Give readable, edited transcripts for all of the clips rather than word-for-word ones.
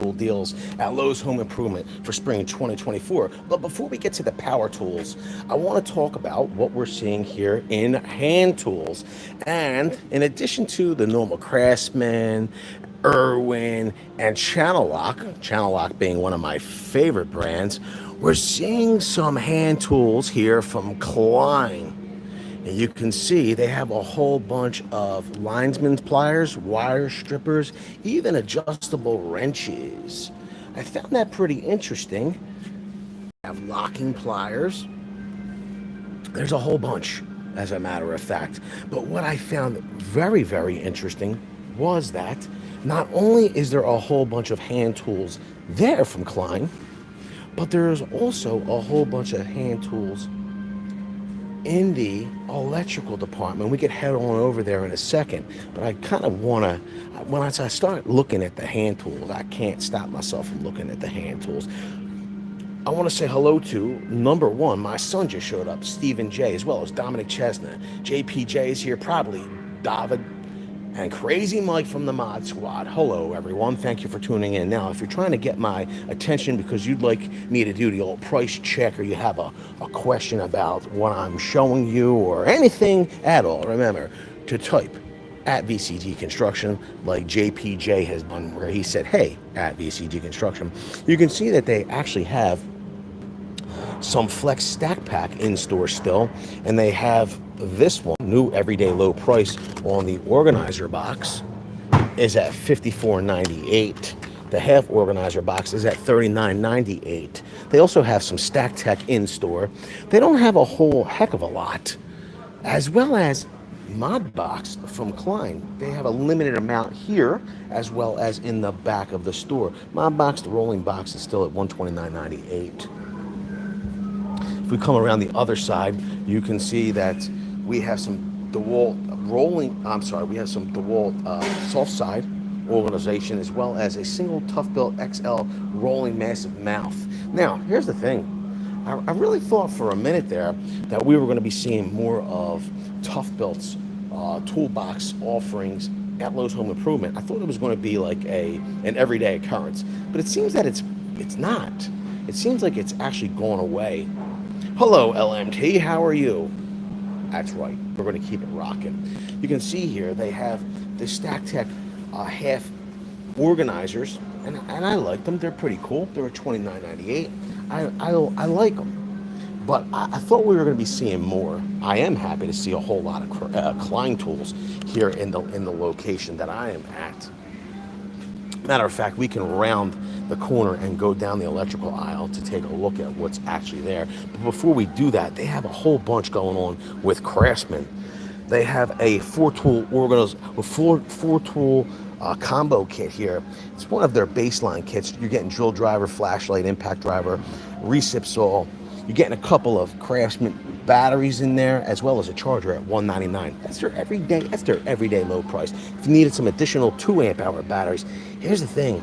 tool deals at Lowe's Home Improvement for spring 2024. But before we get to the power tools, I want to talk about what we're seeing here in hand tools. And in addition to the normal Craftsman, Irwin, and Channel Lock being one of my favorite brands, we're seeing some hand tools here from Klein. And you can see they have a whole bunch of linesman's pliers, wire strippers, even adjustable wrenches. I found that pretty interesting. They have locking pliers. There's a whole bunch, as a matter of fact. But what I found very, very interesting was that not only is there a whole bunch of hand tools there from Klein, but there's also a whole bunch of hand tools in the electrical department. We could head on over there in a second, but I kind of want to, when I start looking at the hand tools, I can't stop myself from looking at the hand tools. I want to say hello to number one. My son just showed up, Stephen J, as well as Dominic Chestnut. JPJ is here, probably David, and Crazy Mike from the Mod Squad. Hello, everyone. Thank you for tuning in. Now, if you're trying to get my attention because you'd like me to do the old price check, or you have a question about what I'm showing you or anything at all, remember to type at VCG Construction like JPJ has done, where he said, hey, at VCG Construction. You can see that they actually have some Flex Stack Pack in store still, and they have this one, new everyday low price on the organizer box is at $54.98. The half organizer box is at $39.98. They also have some Stack Tech in store. They don't have a whole heck of a lot, as well as Mod Box from Klein. They have a limited amount here, as well as in the back of the store. Mod Box, the rolling box, is still at $129.98. If we come around the other side, you can see that we have some DeWalt soft side organization, as well as a single Tough Belt XL rolling massive mouth. Now, here's the thing. I really thought for a minute there that we were going to be seeing more of Tough Belt's toolbox offerings at Lowe's Home Improvement. I thought it was going to be like an everyday occurrence, but it seems that it's not. It seems like it's actually gone away. Hello, LMT. How are you? That's right. We're going to keep it rocking. You can see here they have the Stack Tech half organizers, and I like them. They're pretty cool. They're at $29.98. I like them. But I thought we were going to be seeing more. I am happy to see a whole lot of Klein tools here in the location that I am at. Matter of fact, we can round the corner and go down the electrical aisle to take a look at what's actually there. But before we do that, they have a whole bunch going on with Craftsman. They have a four-tool combo kit here. It's one of their baseline kits. You're getting drill driver, flashlight, impact driver, recip saw. You're getting a couple of Craftsman batteries in there, as well as a charger at $199. That's their everyday low price. If you needed some additional 2 amp hour batteries, here's the thing.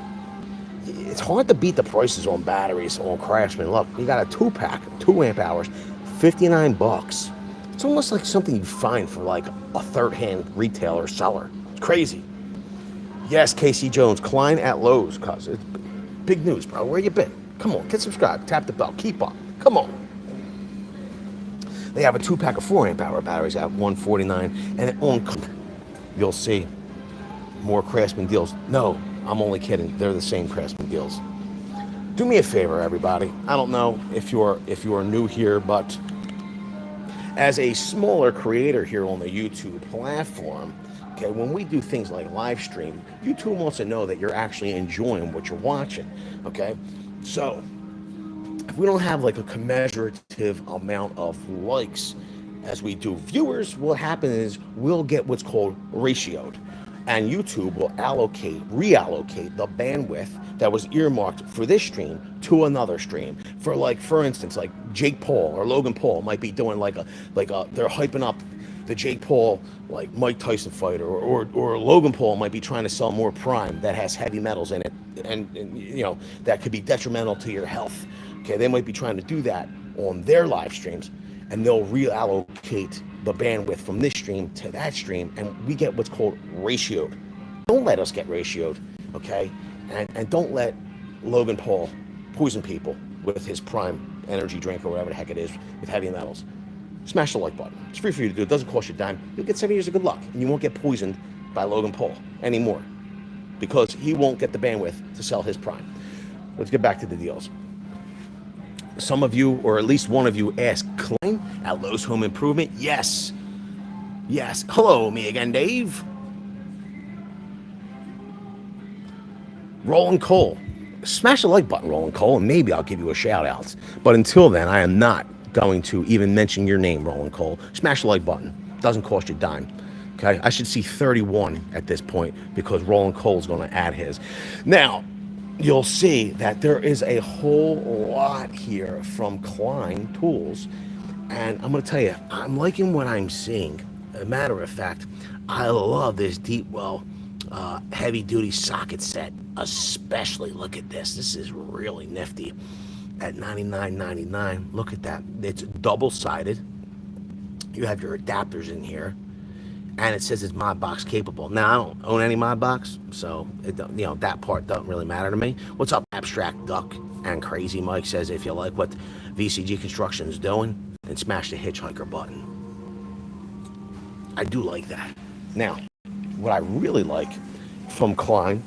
It's hard to beat the prices on batteries on Craftsman. Look, you got a 2-pack, 2 amp hours, $59. It's almost like something you find for like a third-hand retailer seller. It's crazy. Yes, Casey Jones, Klein at Lowe's, cuz it's big news, bro. Where you been? Come on, get subscribed, tap the bell, keep up. Come on. They have a 2-pack of 4 amp hour batteries at $149, and you'll see more Craftsman deals. No, I'm only kidding. They're the same Craftsman deals. Do me a favor, everybody. I don't know if you're new here, but as a smaller creator here on the YouTube platform, okay, when we do things like live stream, YouTube wants to know that you're actually enjoying what you're watching. Okay, so if we don't have like a commensurative amount of likes as we do viewers, what happens is we'll get what's called ratioed, and YouTube will reallocate the bandwidth that was earmarked for this stream to another stream. For instance, like Jake Paul or Logan Paul might be doing like a they're hyping up the Jake Paul like Mike Tyson fight, or Logan Paul might be trying to sell more Prime that has heavy metals in it, and you know that could be detrimental to your health. Okay, they might be trying to do that on their live streams, and they'll reallocate the bandwidth from this stream to that stream, and we get what's called ratioed. Don't let us get ratioed, okay? And don't let Logan Paul poison people with his prime energy drink or whatever the heck it is with heavy metals, smash the like button. It's free for you to do. It doesn't cost you a dime. You'll get 7 years of good luck, and you won't get poisoned by Logan Paul anymore because he won't get the bandwidth to sell his prime. Let's get back to the deals. Some of you, or at least one of you, asked Klein at Lowe's Home Improvement. Yes. Yes. Hello, me again, Dave. Roland Cole. Smash the like button, Roland Cole, and maybe I'll give you a shout out. But until then, I am not going to even mention your name, Roland Cole. Smash the like button. Doesn't cost you a dime. Okay? I should see 31 at this point because Roland Cole is going to add his. Now, you'll see that there is a whole lot here from Klein Tools. And I'm going to tell you, I'm liking what I'm seeing. As a matter of fact, I love this Dewalt heavy-duty socket set. Especially, look at this. This is really nifty. At $99.99, look at that. It's double-sided. You have your adapters in here, and it says it's mod box capable. Now, I don't own any mod box, so that part doesn't really matter to me. What's up, Abstract Duck and Crazy Mike says if you like what VCG Construction is doing, then smash the hitchhiker button. I do like that. Now, what I really like from Klein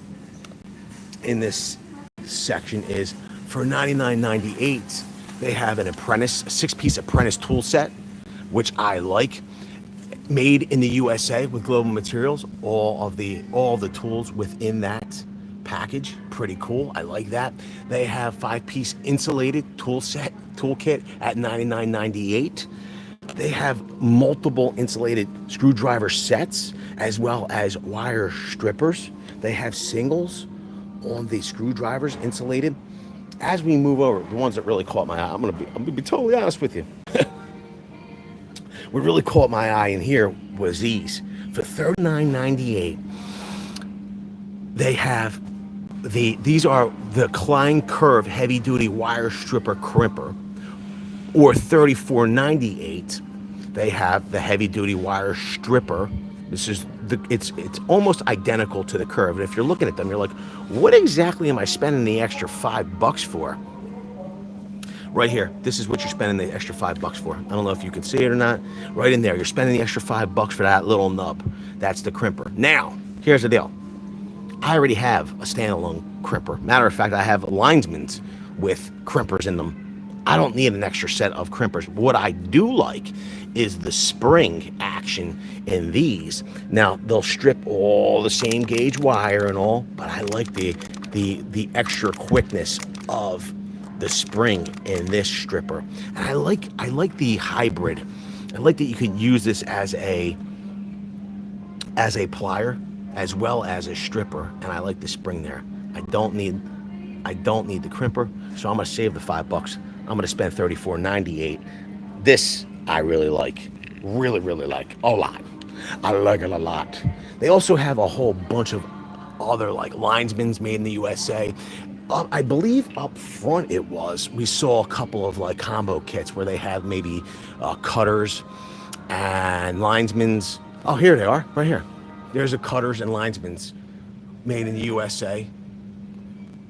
in this section is for $99.98 they have an apprentice, a 6-piece apprentice tool set, which I like, made in the USA with global materials. All the tools within that package, pretty cool. I like that. They have 5-piece insulated toolkit at $99.98. They have multiple insulated screwdriver sets as well as wire strippers. They have singles on the screwdrivers, insulated. As we move over, the ones that really caught my eye, I'm gonna be totally honest with you. What really caught my eye in here was these. For $39.98, they have these are the Klein Curve heavy duty wire stripper crimper. Or $34.98, they have the heavy duty wire stripper. This is it's almost identical to the Curve. And if you're looking at them, you're like, what exactly am I spending the extra $5 for? Right here, this is what you're spending the extra $5 for. I don't know if you can see it or not. Right in there, you're spending the extra $5 for that little nub. That's the crimper. Now, here's the deal. I already have a standalone crimper. Matter of fact, I have linesmans with crimpers in them. I don't need an extra set of crimpers. What I do like is the spring action in these. Now, they'll strip all the same gauge wire and all, but I like the extra quickness of the spring in this stripper. And I like the hybrid. I like that you can use this as a plier as well as a stripper, and I like the spring there. I don't need the crimper, so I'm gonna save the $5. I'm gonna spend $34.98. This I really like, really like a lot. I like it a lot. They also have a whole bunch of other like linesmans made in the USA. I believe up front we saw a couple of like combo kits where they have maybe cutters and linesmans. Oh, here they are, right here. There's a cutters and linesmans made in the USA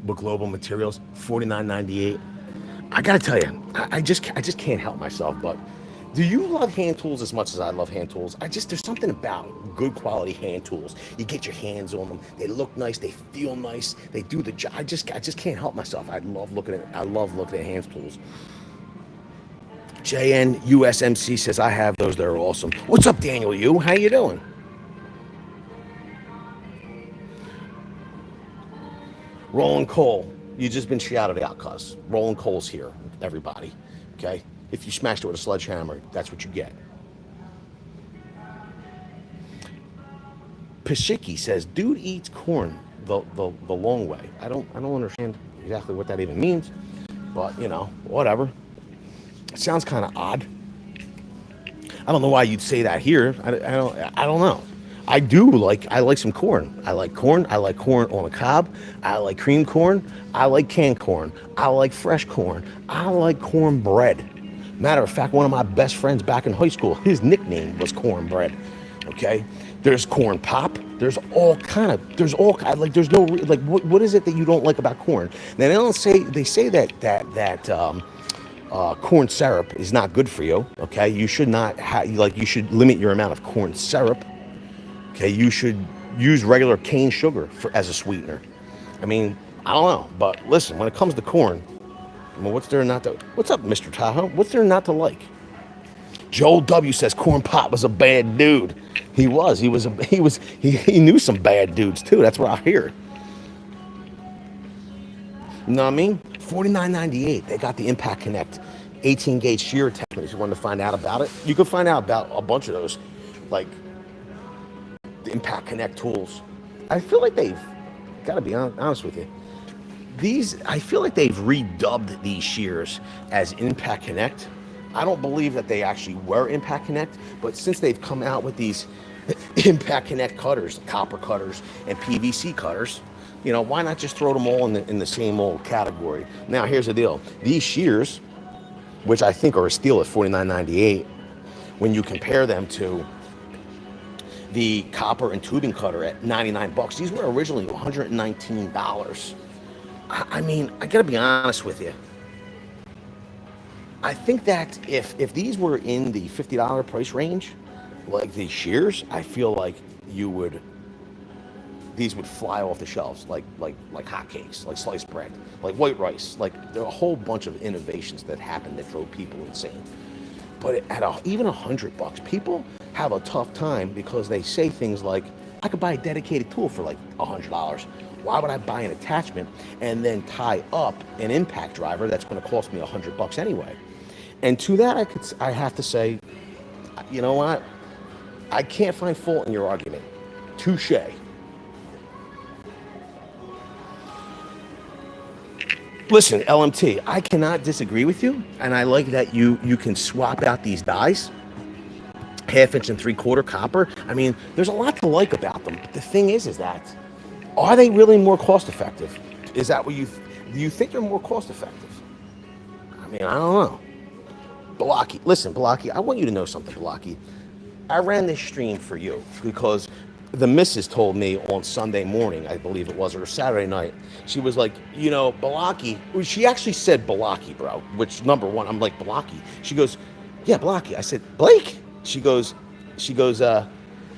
with global materials, $49.98. I gotta tell you, I just can't help myself. But do you love hand tools as much as I love hand tools? There's something about good quality hand tools. You get your hands on them. They look nice. They feel nice. They do the job. I just can't help myself. I love looking at hand tools. JNUSMC says I have those. They're awesome. What's up, Daniel? How you doing? Roland Cole, you just been shouted out, cuz. Roland Cole's here, everybody. Okay? If you smashed it with a sledgehammer, that's what you get. Pashiki says, dude eats corn the long way. I don't understand exactly what that even means, but whatever. It sounds kind of odd. I don't know why you'd say that here. I don't know. I like some corn. I like corn. I like corn on a cob. I like cream corn. I like canned corn. I like fresh corn. I like cornbread. Matter of fact, one of my best friends back in high school, his nickname was Cornbread. Okay? There's corn pop. There's all kind of. There's all like. There's no like. What is it that you don't like about corn? Now they don't say. They say that corn syrup is not good for you. Okay, you should not have like. You should limit your amount of corn syrup. Okay, you should use regular cane sugar as a sweetener. I mean, I don't know, but listen, when it comes to corn, I mean, what's there not to? What's up, Mr. Tahoe? What's there not to like? Joel W says Corn Pop was a bad dude. He was. He knew some bad dudes too. That's what I hear. You know what I mean? $49.98. They got the Impact Connect 18 gauge shear attachment. If you want to find out about it, you can find out about a bunch of those, like the Impact Connect tools. I feel like they've got to be honest with you. I feel like they've redubbed these shears as Impact Connect. I don't believe that they actually were Impact Connect, but since they've come out with these Impact Connect cutters, copper cutters, and PVC cutters, you know, why not just throw them all in the same old category? Now, here's the deal. These shears, which I think are a steal at $49.98, when you compare them to the copper and tubing cutter at $99, these were originally $119. I mean, I gotta be honest with you. I think that if these were in the $50 price range, like these shears, I feel like these would fly off the shelves like hotcakes, like sliced bread, like white rice. Like there are a whole bunch of innovations that happened that drove people insane. But at even $100, people have a tough time because they say things like, I could buy a dedicated tool for like $100. Why would I buy an attachment and then tie up an impact driver that's going to cost me $100 anyway? And to that, I have to say, you know what? I can't find fault in your argument. Touche. Listen, LMT, I cannot disagree with you, and I like that you can swap out these dies, 1/2 and 3/4 copper. I mean, there's a lot to like about them. But the thing is that, are they really more cost effective? Is that what do you think they're more cost effective? I mean, I don't know. Balaki, listen, Balaki, I want you to know something, Balaki. I ran this stream for you because the missus told me on Sunday morning, I believe it was, or Saturday night, she was like, you know, Balaki, she actually said Balaki, bro, which number one, I'm like, Balaki. She goes, yeah, Balaki. I said, Blake? She goes,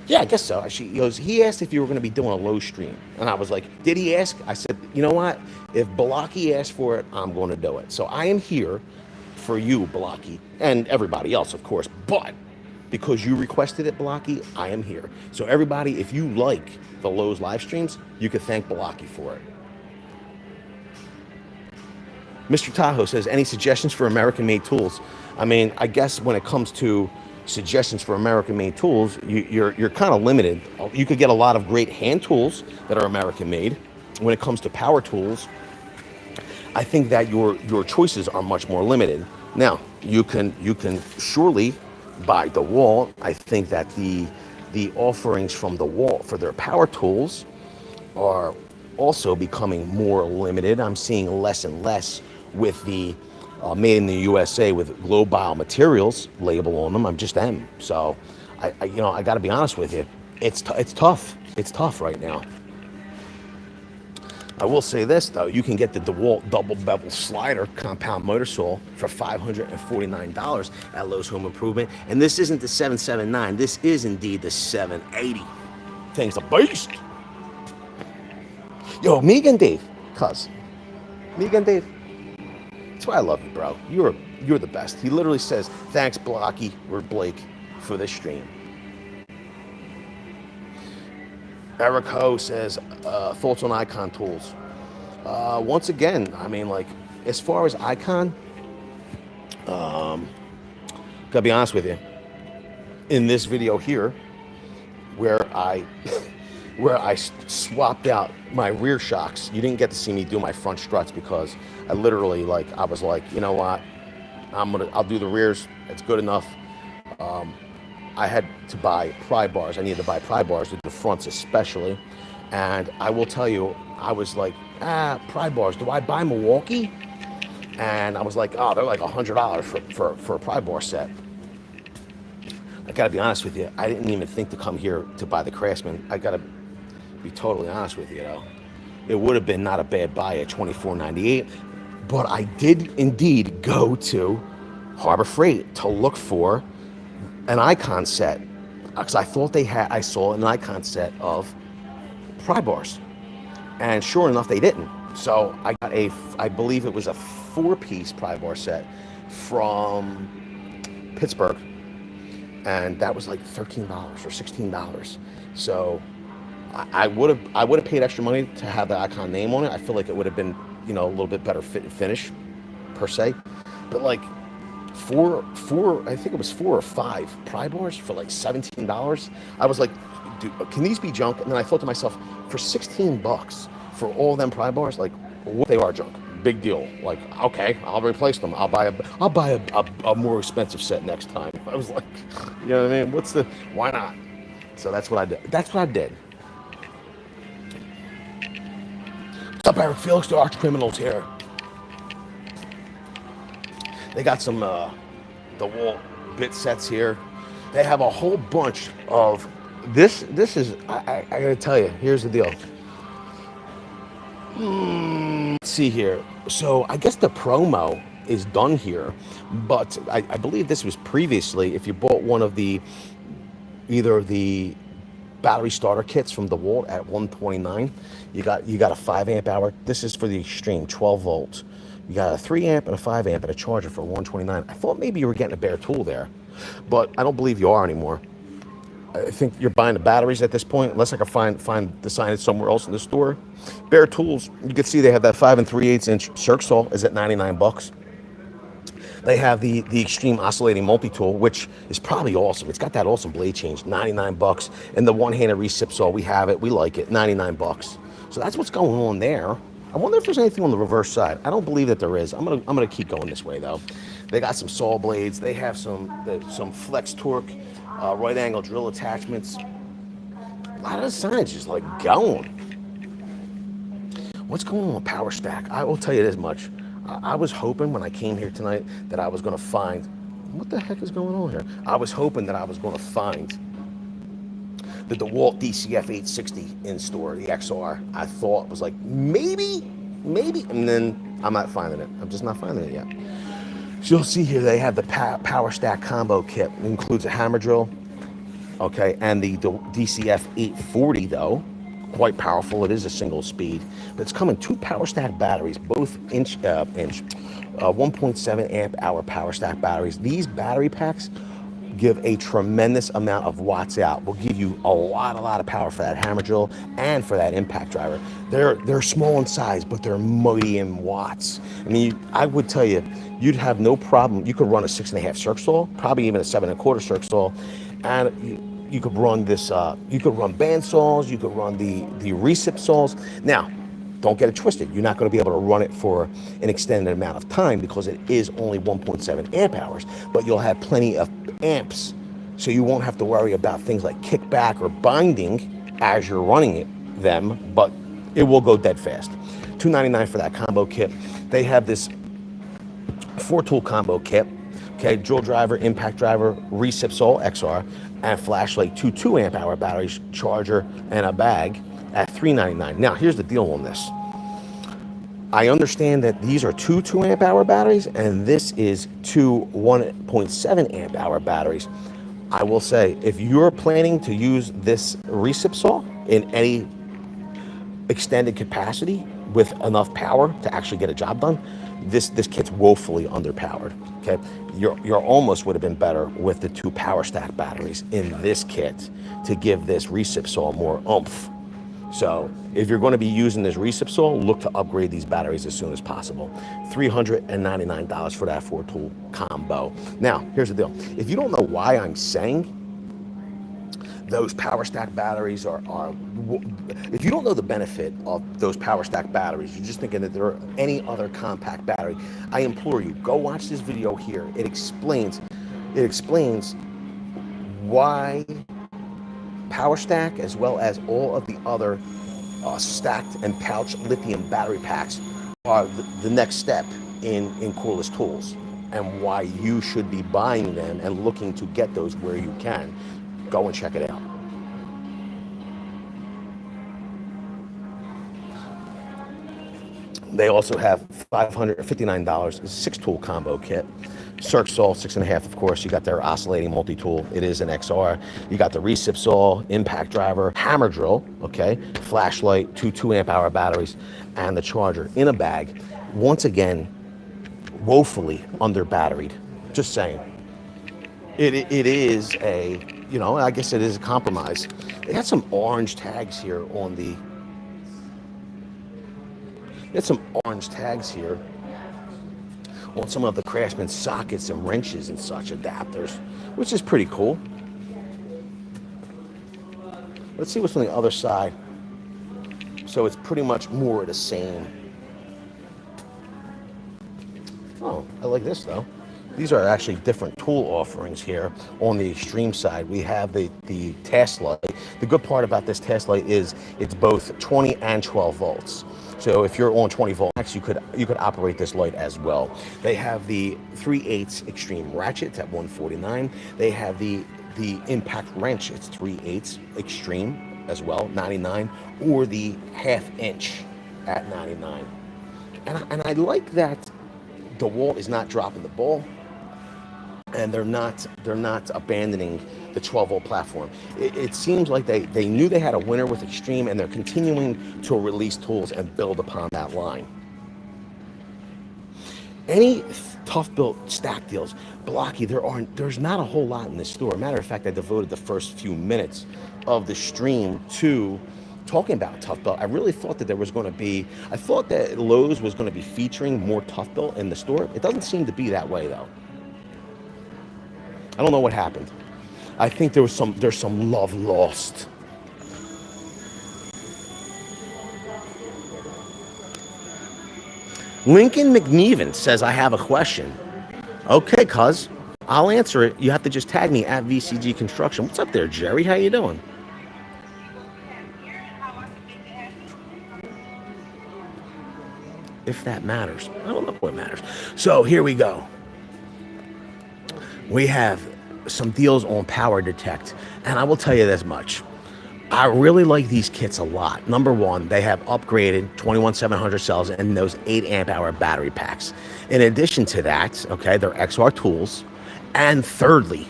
yeah, I guess so. She goes, he asked if you were going to be doing a Lowe stream. And I was like, did he ask? I said, you know what? If Balaki asked for it, I'm going to do it. So I am here for you, Balaki, and everybody else, of course. But because you requested it, Balaki, I am here. So everybody, if you like the Lowe's live streams, you can thank Balaki for it. Mr. Tahoe says, any suggestions for American-made tools? I mean, I guess when it comes to suggestions for American-made tools, you're kind of limited. You could get a lot of great hand tools that are American-made. When it comes to power tools, I think that your choices are much more limited. Now, you can surely buy Dewalt. I think that the offerings from Dewalt for their power tools are also becoming more limited. I'm seeing less and less with the made in the USA with global materials label on them. I'm just them. So I got to be honest with you. It's tough. It's tough right now. I will say this though, you can get the Dewalt double bevel slider compound motor saw for $549 at Lowe's Home Improvement. And this isn't the 779. This is indeed the 780. Thing's a beast. Yo, Megan Dave, cuz. Megan Dave. That's why I love you, bro. You're the best. He literally says, thanks, Blocky or Blake, for this stream. Eric Ho says, thoughts on Icon tools. Once again, I mean, like, as far as Icon, gotta be honest with you. In this video here, where I swapped out my rear shocks, you didn't get to see me do my front struts because I literally, I was like, you know what? I'll do the rears. It's good enough. I had to buy pry bars. I needed to buy pry bars to the fronts especially. And I will tell you, I was like, pry bars, do I buy Milwaukee? And I was like, oh, they're like $100 for a pry bar set. I gotta be honest with you, I didn't even think to come here to buy the Craftsman. I gotta be totally honest with you, though. It would have been not a bad buy at $24.98, but I did indeed go to Harbor Freight to look for an icon set because I thought I saw an icon set of pry bars, and sure enough, they didn't. So I got I believe it was a 4-piece pry bar set from Pittsburgh, and that was like $13 or $16. So I would have paid extra money to have the icon name on it. I feel like it would have been, a little bit better fit and finish per se. But like I think it was 4 or 5 pry bars for like $17. I was like, dude, can these be junk? And then I thought to myself, for $16 for all them pry bars, like, what they are junk. Big deal. Like, okay, I'll replace them. I'll buy a more expensive set next time. I was like, you know what I mean? Why not? So that's what I did. What's up, Eric Felix, the Arch Criminals here. They got some Dewalt bit sets here. They have a whole bunch of this. This is I gotta tell you. Here's the deal. Let's see here. So I guess the promo is done here, but I believe this was previously. If you bought one of either the battery starter kits from Dewalt at $129, you got a 5 amp hour. This is for the extreme, 12 volts. You got a 3 amp and a 5 amp and a charger for $129. I thought maybe you were getting a bare tool there, but I don't believe you are anymore. I think you're buying the batteries at this point, unless I can find the signage somewhere else in the store. Bare tools, you can see they have that 5 3/8 inch circ saw is at $99. They have the extreme oscillating multi-tool, which is probably awesome. It's got that awesome blade change, $99. And the one-handed recip saw, we have it, we like it, $99. So that's what's going on there. I wonder if there's anything on the reverse side. I don't believe that there is. I'm gonna keep going this way though. They got some saw blades. They have some flex torque, right angle drill attachments. A lot of the signage is like going. What's going on with Power Stack? I will tell you this much. I was hoping when I came here tonight that I was gonna find, what the heck is going on here? I was hoping that I was gonna find the DeWalt DCF 860 in store, the XR. I thought was like, maybe, and then I'm not finding it. I'm just not finding it yet. So you'll see here they have the Power Stack combo kit. It includes a hammer drill, okay, and the DCF 840 though, quite powerful. It is a single speed, but it's coming 2 Power Stack batteries, both 1.7 amp hour Power Stack batteries. These battery packs give a tremendous amount of watts out. Will give you a lot of power for that hammer drill and for that impact driver. They're small in size, but they're mighty in watts. I mean, I would tell you, you'd have no problem. You could run a 6.5 circ saw, probably even a 7.25 circ saw, and you could run this. You could run band saws. You could run the recip saws. Now, don't get it twisted. You're not going to be able to run it for an extended amount of time because it is only 1.7 amp hours. But you'll have plenty of amps, so you won't have to worry about things like kickback or binding as you're running them. But it will go dead fast. $299 for that combo kit. They have this 4-tool combo kit. Okay, drill driver, impact driver, recip saw XR, and flashlight, 2 amp hour batteries, charger, and a bag at $399. Now, here's the deal on this. I understand that these are 2 amp hour batteries, and this is 2 1.7 amp hour batteries. I will say, if you're planning to use this recip saw in any extended capacity with enough power to actually get a job done, this kit's woefully underpowered. Okay, you're almost would have been better with the 2 Power Stack batteries in this kit to give this recip saw more oomph. So if you're going to be using this recip saw, look to upgrade these batteries as soon as possible. $399 for that 4-tool combo. Now, here's the deal. If you don't know why I'm saying those Power Stack batteries are if you don't know the benefit of those Power Stack batteries, you're just thinking that there are any other compact battery, I implore you, go watch this video here. It explains why Power Stack, as well as all of the other stacked and pouch lithium battery packs, are the next step in cordless tools. and why you should be buying them and looking to get those where you can. Go and check it out. They also have $559 6-tool combo kit. Circ saw 6.5, of course. You got their oscillating multi-tool. It is an XR. You got the recip saw, impact driver, hammer drill, okay, flashlight, two 2-amp-hour batteries, and the charger in a bag. Once again, woefully under batteried. Just saying. It is a, you know, I guess it is a compromise. They got some orange tags here on the. Get some orange tags here on some of the Craftsman sockets and wrenches and such adapters, which is pretty cool. Let's see what's on the other side. So it's pretty much more of the same. Oh, I like this though. These are actually different tool offerings here. On the extreme side, we have the task light. The good part about this task light is it's both 20 and 12 volts. So if you're on 20 volts, you could operate this light as well. They have the 3/8 extreme ratchet at $149. They have the impact wrench. It's 3/8 extreme as well, $99, or the 1/2 inch at $99. And I like that Dewalt is not dropping the ball, and they're not abandoning the 12-volt platform. It seems like they knew they had a winner with Extreme, and they're continuing to release tools and build upon that line. Any tough built stack deals, blocky, there's not a whole lot in this store. Matter of fact, I devoted the first few minutes of the stream to talking about tough belt. I really thought that there was going to be, I thought that Lowe's was going to be featuring more tough belt in the store. It doesn't seem to be that way though. I don't know what happened. I think there's some love lost. Lincoln McNeven says, I have a question. Okay, cuz, I'll answer it. You have to just tag me at VCG Construction. What's up there, Jerry? How you doing? If that matters. I don't know what matters. So here we go. We have some deals on Power Detect, and I will tell you this much. I really like these kits a lot. Number one, they have upgraded 21700 cells and those 8-amp-hour battery packs. In addition to that, okay, they're XR tools. And thirdly,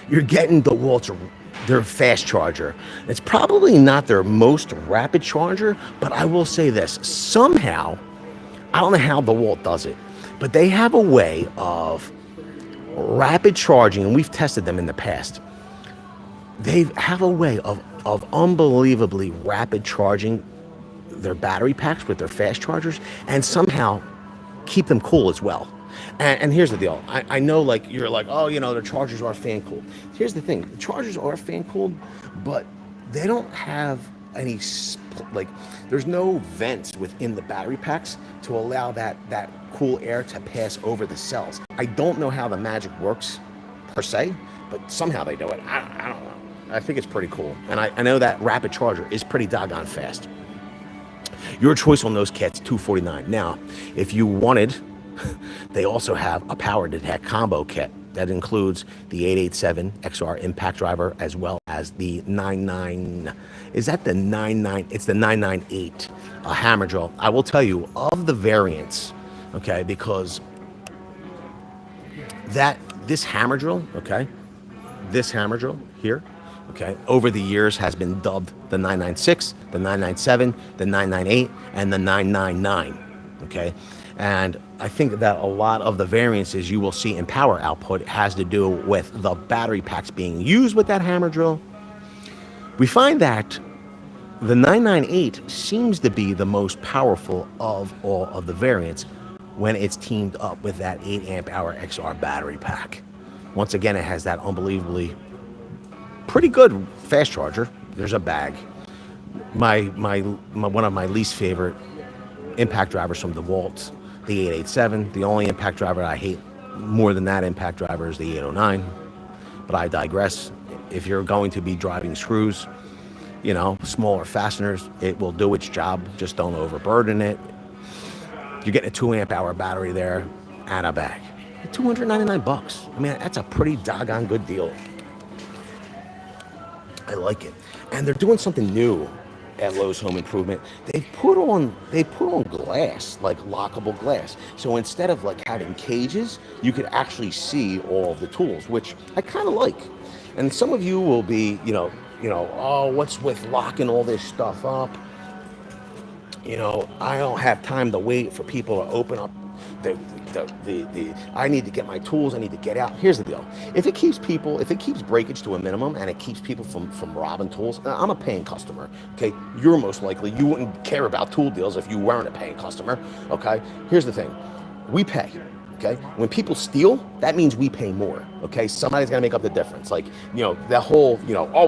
you're getting Dewalt's their fast charger. It's probably not their most rapid charger, but I will say this. Somehow, I don't know how Dewalt does it, but they have a way of rapid charging, and we've tested them in the past. They have a way of unbelievably rapid charging their battery packs with their fast chargers, and somehow keep them cool as well. And here's the deal. I know, like, you're like, oh, you know, the chargers are fan cooled. Here's the thing. The chargers are fan cooled, but they don't have any, like, there's no vents within the battery packs to allow that cool air to pass over the cells. I don't know how the magic works per se, but somehow they do it. I don't know. I think it's pretty cool. And I know that rapid charger is pretty doggone fast. Your choice on those kits, $249. Now, if you wanted, they also have a Power Detect combo kit that includes the 887 XR impact driver, as well as the 99, is that the 99? It's the 998 hammer drill. I will tell you, of the variants, okay, because this hammer drill, okay, this hammer drill here, okay, over the years has been dubbed the 996, the 997, the 998, and the 999, okay? And I think that a lot of the variances you will see in power output has to do with the battery packs being used with that hammer drill. We find that the 998 seems to be the most powerful of all of the variants when it's teamed up with that 8-amp-hour XR battery pack. Once again, it has that unbelievably pretty good fast charger. There's a bag. My one of my least favorite impact drivers from Dewalt, the 887. The only impact driver I hate more than that impact driver is the 809. But I digress. If you're going to be driving screws, you know, smaller fasteners, it will do its job. Just don't overburden it. You're getting a 2 amp hour battery there and a bag. $299. I mean, that's a pretty doggone good deal. I like it. And they're doing something new at Lowe's Home Improvement. They put on glass, like lockable glass. So instead of like having cages, you could actually see all of the tools, which I kind of like. And some of you will be, oh, what's with locking all this stuff up? I don't have time to wait for people to open up I need to get my tools, I need to get out. Here's the deal. If it keeps breakage to a minimum and it keeps people from robbing tools, I'm a paying customer, okay? You wouldn't care about tool deals if you weren't a paying customer, okay? Here's the thing. We pay. Okay, when people steal, that means we pay more. Okay, somebody's got to make up the difference. Like, the whole,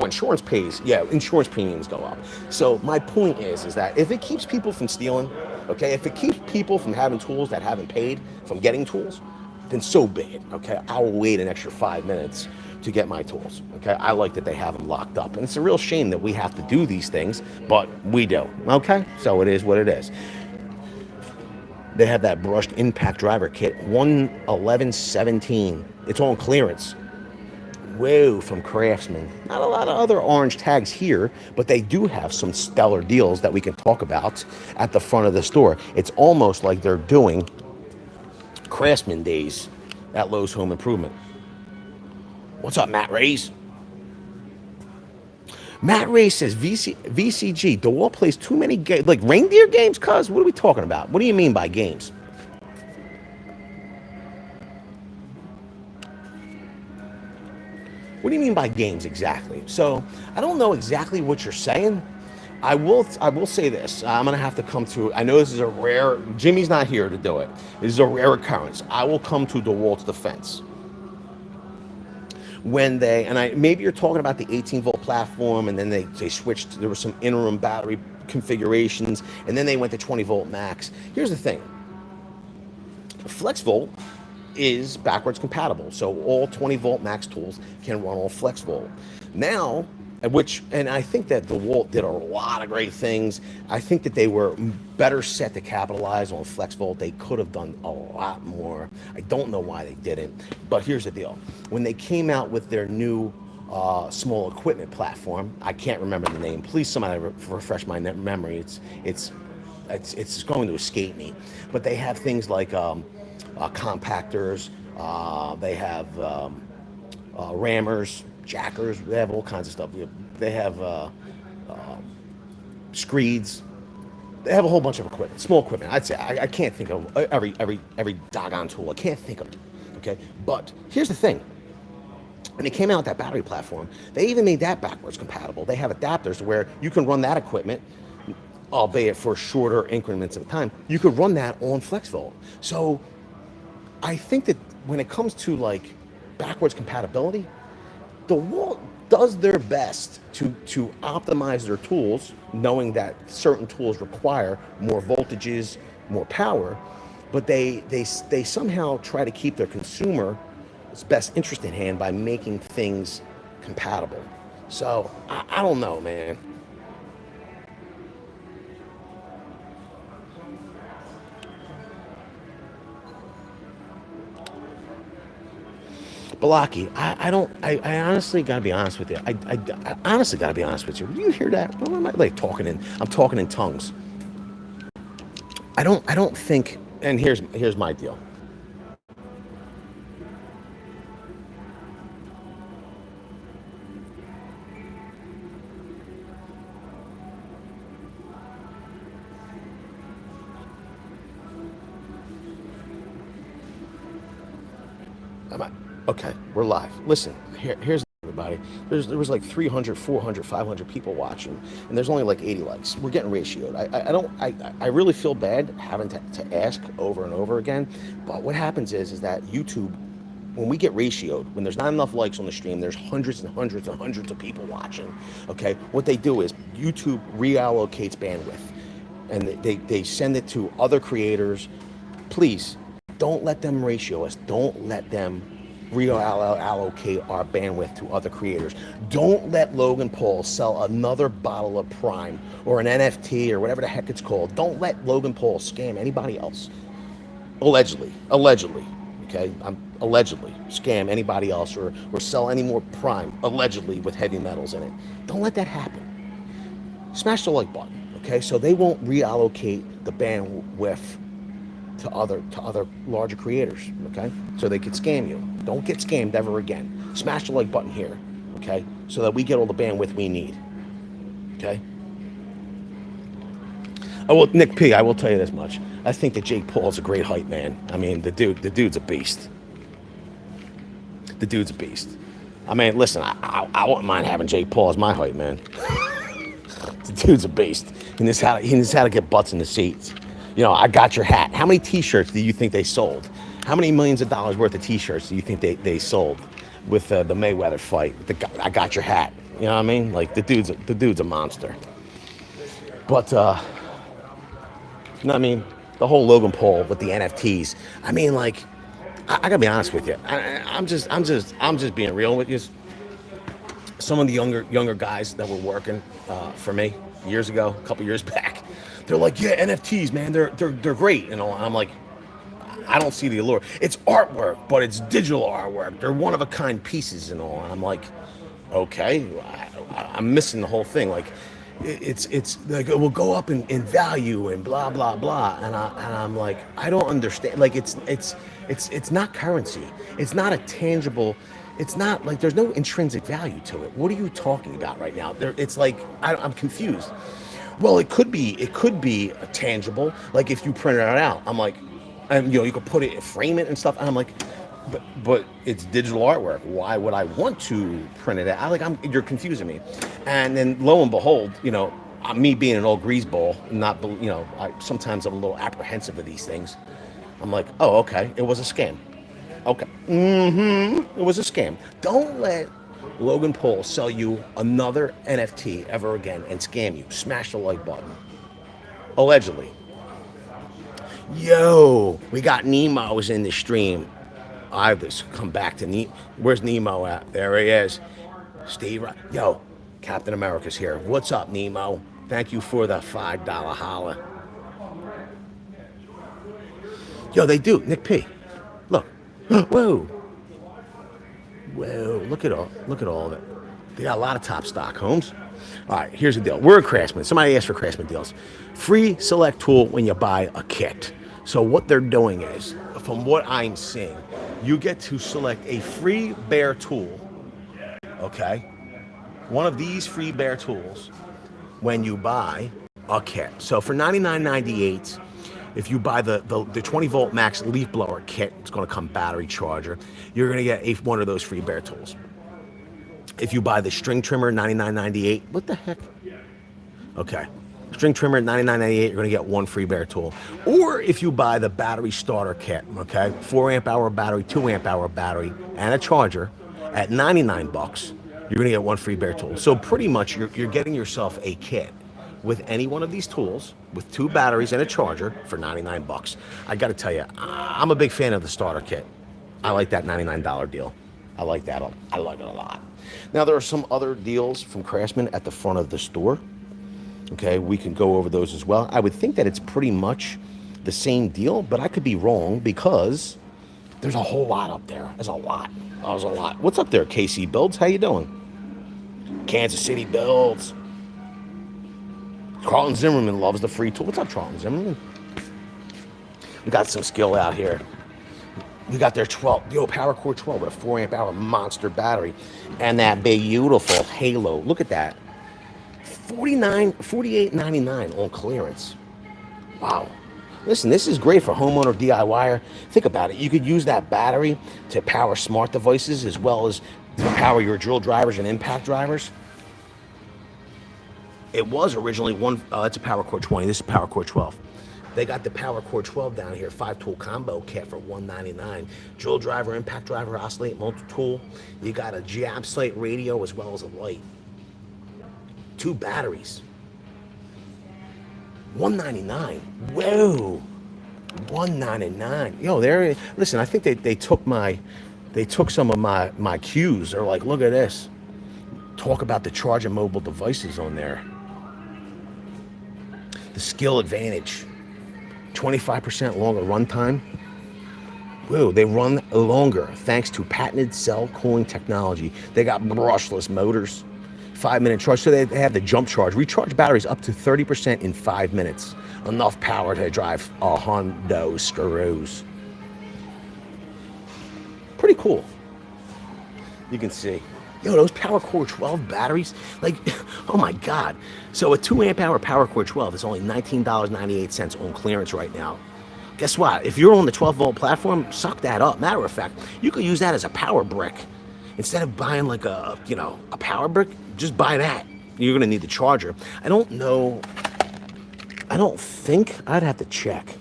insurance pays. Yeah, insurance premiums go up. So my point is that if it keeps people from stealing, okay, if it keeps people from having tools that haven't paid, from getting tools, then so be it. Okay, I'll wait an extra 5 minutes to get my tools. Okay, I like that they have them locked up, and it's a real shame that we have to do these things, but we do. Okay, so it is what it is. They have that brushed impact driver kit, $111.17. It's on clearance. Whoa, from Craftsman. Not a lot of other orange tags here, but they do have some stellar deals that we can talk about at the front of the store. It's almost like they're doing Craftsman days at Lowe's Home Improvement. What's up, Matt Rays? Matt Ray says, VCG, Dewalt plays too many games, like reindeer games, cuz? What are we talking about? What do you mean by games? What do you mean by games exactly? So, I don't know exactly what you're saying. I will say this. I'm going to have to come to, I know this is a rare, Jimmy's not here to do it. This is a rare occurrence. I will come to Dewalt's defense. Maybe you're talking about the 18-volt platform, and then they switched. There were some interim battery configurations, and then they went to 20-volt max. Here's the thing. FlexVolt is backwards compatible, so all 20-volt max tools can run on FlexVolt. Now, and I think that Dewalt did a lot of great things. I think that they were better set to capitalize on FlexVolt. They could have done a lot more. I don't know why they didn't, but here's the deal. When they came out with their new small equipment platform, I can't remember the name. Please, somebody refresh my memory. It's going to escape me. But they have things like compactors. They have rammers, jackers. They have all kinds of stuff. They have screeds. They have a whole bunch of equipment, small equipment. I'd say I can't think of every doggone tool. I can't think of it. Okay, but here's the thing. When they came out with that battery platform, they even made that backwards compatible. They have adapters where you can run that equipment, albeit for shorter increments of time. You could run that on FlexVolt. So I think that when it comes to like backwards compatibility, Dewalt does their best to optimize their tools, knowing that certain tools require more voltages, more power, but they somehow try to keep their consumer's best interest in hand by making things compatible. So I don't know, man. Balaki, I honestly gotta be honest with you. I honestly gotta be honest with you. Do you hear that? What am I like talking in? I'm talking in tongues. I don't think, and here's my deal. Okay, we're live. Listen, here's everybody. There was like 300, 400, 500 people watching, and there's only like 80 likes. We're getting ratioed. I really feel bad having to ask over and over again, but what happens is that YouTube, when we get ratioed, when there's not enough likes on the stream, there's hundreds and hundreds and hundreds of people watching. Okay, what they do is YouTube reallocates bandwidth, and they send it to other creators. Please don't let them ratio us. Don't let them reallocate our bandwidth to other creators. Don't let Logan Paul sell another bottle of Prime or an NFT or whatever the heck it's called. Don't let Logan Paul scam anybody else. Allegedly, okay? I'm allegedly scam anybody else or sell any more Prime, allegedly, with heavy metals in it. Don't let that happen. Smash the like button, okay? So they won't reallocate the bandwidth to other larger creators, okay? So they could scam you. Don't get scammed ever again. Smash the like button here, okay? So that we get all the bandwidth we need, okay? Oh, well, Nick P, I will tell you this much. I think that Jake Paul's a great hype man. I mean, the dude's a beast. The dude's a beast. I mean, listen, I wouldn't mind having Jake Paul as my hype man. The dude's a beast. He knows how to get butts in the seats. You know, I got your hat. How many T-shirts do you think they sold? How many millions of dollars worth of T-shirts do you think they sold with the Mayweather fight? I got your hat. You know what I mean? Like the dude's a monster. But you know what I mean? The whole Logan Paul with the NFTs. I mean, like, I gotta be honest with you. I'm just being real with you. Some of the younger guys that were working for me years ago, a couple years back, they're like, yeah, NFTs, man, they're great, you know. And I'm like, I don't see the allure. It's artwork, but it's digital artwork. They're one of a kind pieces and all. And I'm like, okay, I'm missing the whole thing. Like, it's like it will go up in value and blah blah blah. And I'm like, I don't understand. Like, it's not currency. It's not a tangible. It's not like there's no intrinsic value to it. What are you talking about right now? It's like I'm confused. Well, it could be a tangible. Like if you print it out, I'm like, and you could put it, frame it and stuff. And I'm like, but it's digital artwork. Why would I want to print it out? You're confusing me. And then lo and behold, me being an old greaseball, sometimes I'm a little apprehensive of these things. I'm like, oh, okay, it was a scam. Okay, it was a scam. Don't let Logan Paul sell you another NFT ever again and scam you. Smash the like button. Allegedly. Yo, we got Nemo's in the stream. I just come back to Nemo. Where's Nemo at? There he is. Steve. Yo, Captain America's here. What's up, Nemo? Thank you for the $5 holla. Yo, they do. Nick P. Look. Whoa. Look at all of it. They got a lot of top stock, Holmes. All right, here's the deal. We're a Craftsman. Somebody asked for Craftsman deals. Free select tool when you buy a kit. So what they're doing is, from what I'm seeing, you get to select a free bare tool, okay? One of these free bare tools when you buy a kit. So for $99.98, if you buy the 20 volt max leaf blower kit, it's going to come battery charger. You're going to get one of those free bare tools. If you buy the string trimmer, $99.98. What the heck? Okay. String trimmer, $99.98. You're going to get one free bare tool. Or if you buy the battery starter kit, okay, 4 amp hour battery, 2 amp hour battery, and a charger at $99, you're going to get one free bare tool. So pretty much you're getting yourself a kit with any one of these tools with 2 batteries and a charger for $99. I got to tell you, I'm a big fan of the starter kit. I like that $99 deal. I like that. I like it a lot. Now, there are some other deals from Craftsman at the front of the store. Okay, we can go over those as well. I would think that it's pretty much the same deal, but I could be wrong because there's a whole lot up there. There's a lot. What's up there, KC Builds? How you doing? Kansas City Builds. Carlton Zimmerman loves the free tool. What's up, Carlton Zimmerman? We got some skill out here. We got their Power Core 12 with a 4 amp hour monster battery and that beautiful Halo. Look at that. $48.99 on clearance. Wow. Listen, this is great for homeowner DIYer. Think about it. You could use that battery to power smart devices as well as to power your drill drivers and impact drivers. It was originally it's a Power Core 20. This is Power Core 12. They got the Power Core 12 down here, 5-tool combo kit for $199. Drill driver, impact driver, oscillate, multi-tool. You got a jab slate radio as well as a light. 2 batteries. $199. Whoa. $199. Yo, listen, I think they took my They took some of my cues. They're like, look at this. Talk about the charging mobile devices on there. The SKIL Advantage. 25% longer runtime. Whoa, they run longer thanks to patented cell cooling technology. They got brushless motors, 5-minute charge. So they have the jump charge. Recharge batteries up to 30% in 5 minutes. Enough power to drive a Hondo Screws. Pretty cool. You can see. Yo, those Power Core 12 batteries, like, oh my God. So a 2 amp hour Power Core 12 is only $19.98 on clearance right now. Guess what? If you're on the 12 volt platform, suck that up. Matter of fact, you could use that as a power brick. Instead of buying like a power brick, just buy that. You're gonna need the charger. I don't know. I don't think, I'd have to check.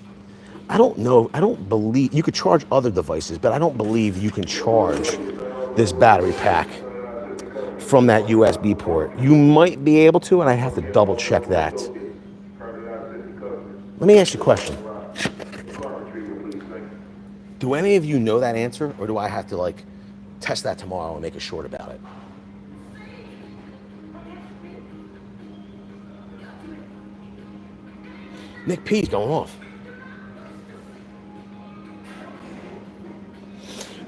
I don't know. I don't believe you could charge other devices, but I don't believe you can charge this battery pack from that USB port. You might be able to, and I have to double check that. Let me ask you a question. Do any of you know that answer, or do I have to like test that tomorrow and make a short about it? Nick P's going off.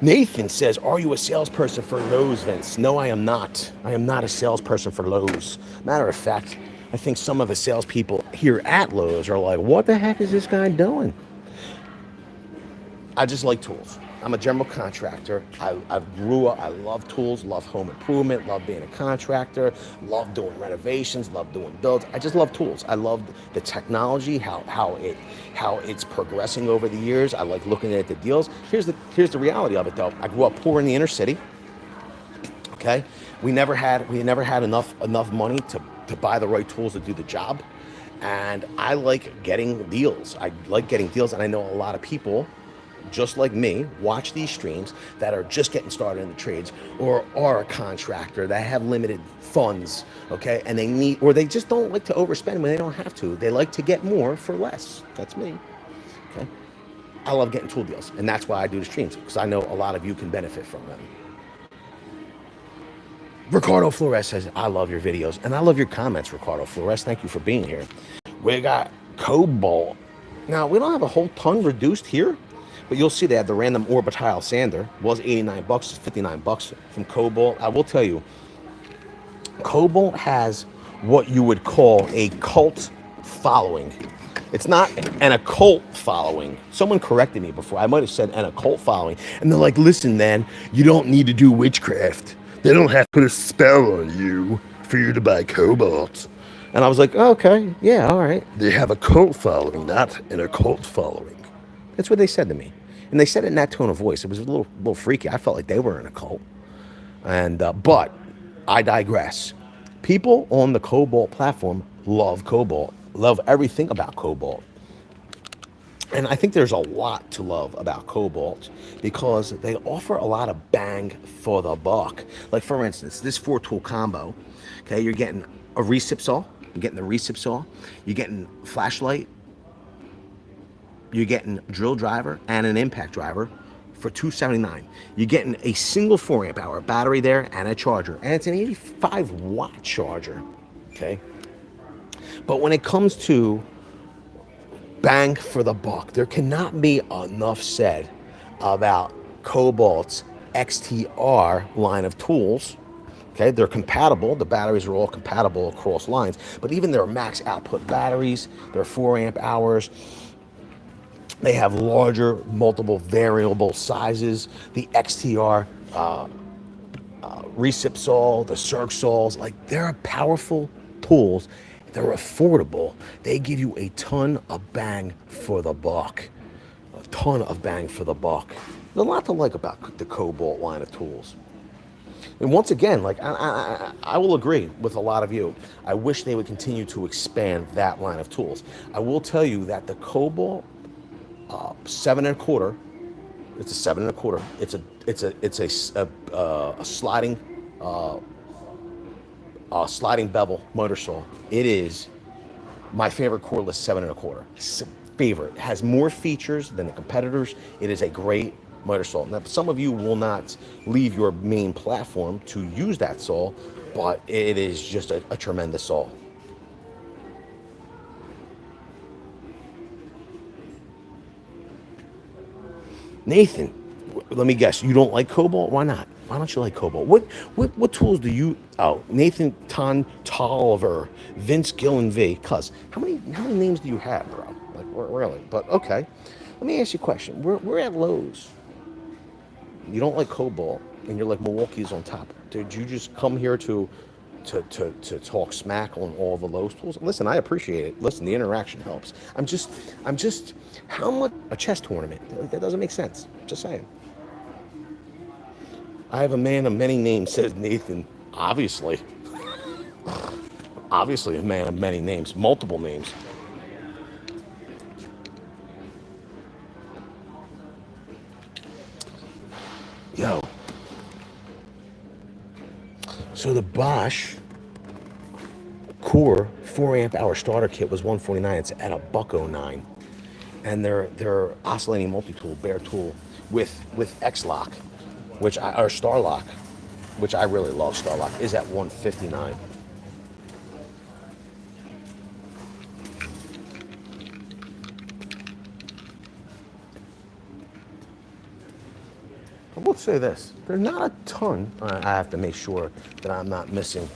Nathan says, are you a salesperson for Lowe's, Vince? No, I am not. I am not a salesperson for Lowe's. Matter of fact, I think some of the salespeople here at Lowe's are like, what the heck is this guy doing? I just like tools. I'm a general contractor. I grew up, I love tools, love home improvement, love being a contractor, love doing renovations, love doing builds. I just love tools. I love the technology, how it's progressing over the years. I like looking at the deals. Here's the reality of it though. I grew up poor in the inner city. Okay? We never had enough money to buy the right tools to do the job. And I like getting deals. I like getting deals, and I know a lot of people just like me, watch these streams that are just getting started in the trades or are a contractor that have limited funds, okay? And they need, or they just don't like to overspend when they don't have to. They like to get more for less. That's me, okay? I love getting tool deals, and that's why I do the streams, because I know a lot of you can benefit from them. Ricardo Flores says, I love your videos, and I love your comments, Ricardo Flores. Thank you for being here. We got Kobalt. Now, we don't have a whole ton reduced here, but you'll see they have the random orbital sander. It was 89 bucks, it's 59 bucks from Kobalt. I will tell you, Kobalt has what you would call a cult following. It's not an occult following. Someone corrected me before. I might have said an occult following. And they're like, listen, man, you don't need to do witchcraft. They don't have to put a spell on you for you to buy Kobalt. And I was like, oh, okay, yeah, all right. They have a cult following, not an occult following. That's what they said to me. And they said it in that tone of voice. It was a little freaky. I felt like they were in a cult. And but I digress. People on the Kobalt platform love Kobalt, love everything about Kobalt. And I think there's a lot to love about Kobalt because they offer a lot of bang for the buck. Like, for instance, this 4-tool combo, okay, you're getting a recip saw, you're getting the recip saw, you're getting flashlight, you're getting drill driver and an impact driver for $279. You're getting a single 4 amp hour battery there and a charger, and it's an 85 watt charger, okay? But when it comes to bang for the buck, there cannot be enough said about Kobalt's XTR line of tools. Okay, they're compatible. The batteries are all compatible across lines, but even their max output batteries, their 4 amp hours, they have larger, multiple variable sizes. The XTR recip saw, the circ saws, like, they're powerful tools. They're affordable. They give you a ton of bang for the buck. A ton of bang for the buck. There's a lot to like about the Kobalt line of tools. And once again, like, I will agree with a lot of you. I wish they would continue to expand that line of tools. I will tell you that the Kobalt 7 1/4, it's a 7 1/4. It's a sliding bevel motor saw. It is my favorite cordless 7 1/4. Favorite. It has more features than the competitors. It is a great miter saw. Now, some of you will not leave your main platform to use that saw, but it is just a tremendous saw. Nathan, let me guess, you don't like Kobalt? Why not? Why don't you like Kobalt? What tools do you? Oh, Nathan Tolliver, Vince Gillen V. Cuz how many names do you have, bro? Like really? But okay, let me ask you a question. We're at Lowe's. You don't like Kobalt, and you're like Milwaukee's on top. Did you just come here to talk smack on all the Lowe's tools? Listen, I appreciate it. Listen, the interaction helps. I'm just. How much a chess tournament? That doesn't make sense. Just saying. I have a man of many names, says Nathan. Obviously. Obviously a man of many names, multiple names. Yo. So the Bosch Core 4 amp hour starter kit was $149. It's at $109. And their oscillating multi-tool, bare tool with X-Lock, or Starlock, which I really love. Starlock is at $159. I will say this: there's not a ton. I have to make sure that I'm not missing.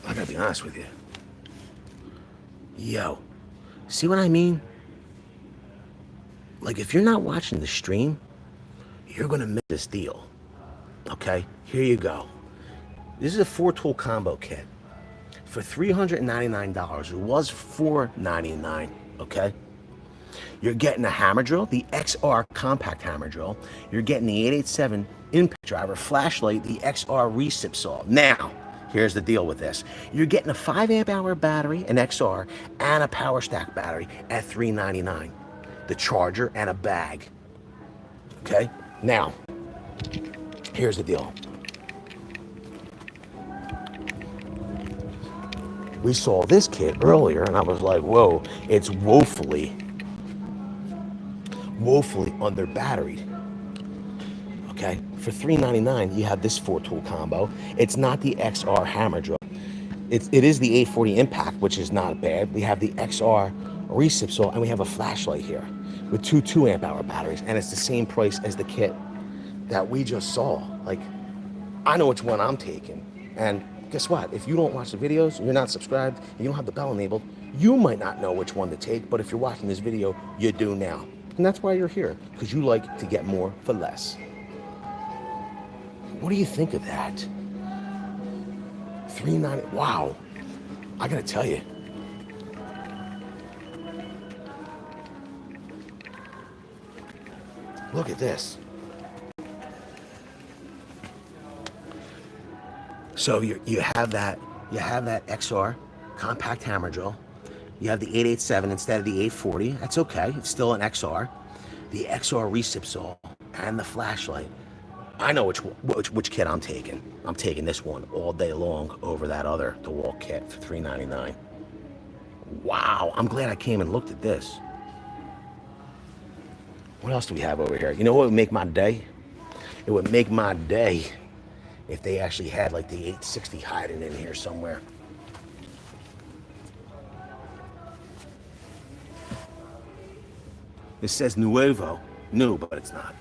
I gotta be honest with you. Yo, see what I mean? Like, if you're not watching the stream, you're gonna miss this deal. Okay, here you go. This is a 4-tool combo kit for $399. It was $499. Okay, you're getting a hammer drill, the XR compact hammer drill. You're getting the 887 impact driver, flashlight, the XR recip saw. Now, here's the deal with this. You're getting a 5 amp hour battery, an XR, and a power stack battery at $399. The charger and a bag. Okay? Now, here's the deal. We saw this kit earlier, and I was like, whoa, it's woefully under batteried. Okay? For $399, you have this 4-tool combo. It's not the XR hammer drill. It is the 840 impact, which is not bad. We have the XR recip saw, and we have a flashlight here with two 2 amp hour batteries, and it's the same price as the kit that we just saw. Like, I know which one I'm taking. And guess what? If you don't watch the videos, you're not subscribed, and you don't have the bell enabled, you might not know which one to take, but if you're watching this video, you do now. And that's why you're here, because you like to get more for less. What do you think of that? $390. Wow. I gotta tell you. Look at this. So you have that XR compact hammer drill. You have the 887 instead of the 840. That's okay. It's still an XR. The XR recip saw and the flashlight. I know which kit I'm taking. I'm taking this one all day long over that other Dewalt kit for $399. Wow, I'm glad I came and looked at this. What else do we have over here? You know what would make my day? It would make my day if they actually had like the 860 hiding in here somewhere. It says Nuevo, new, but it's not.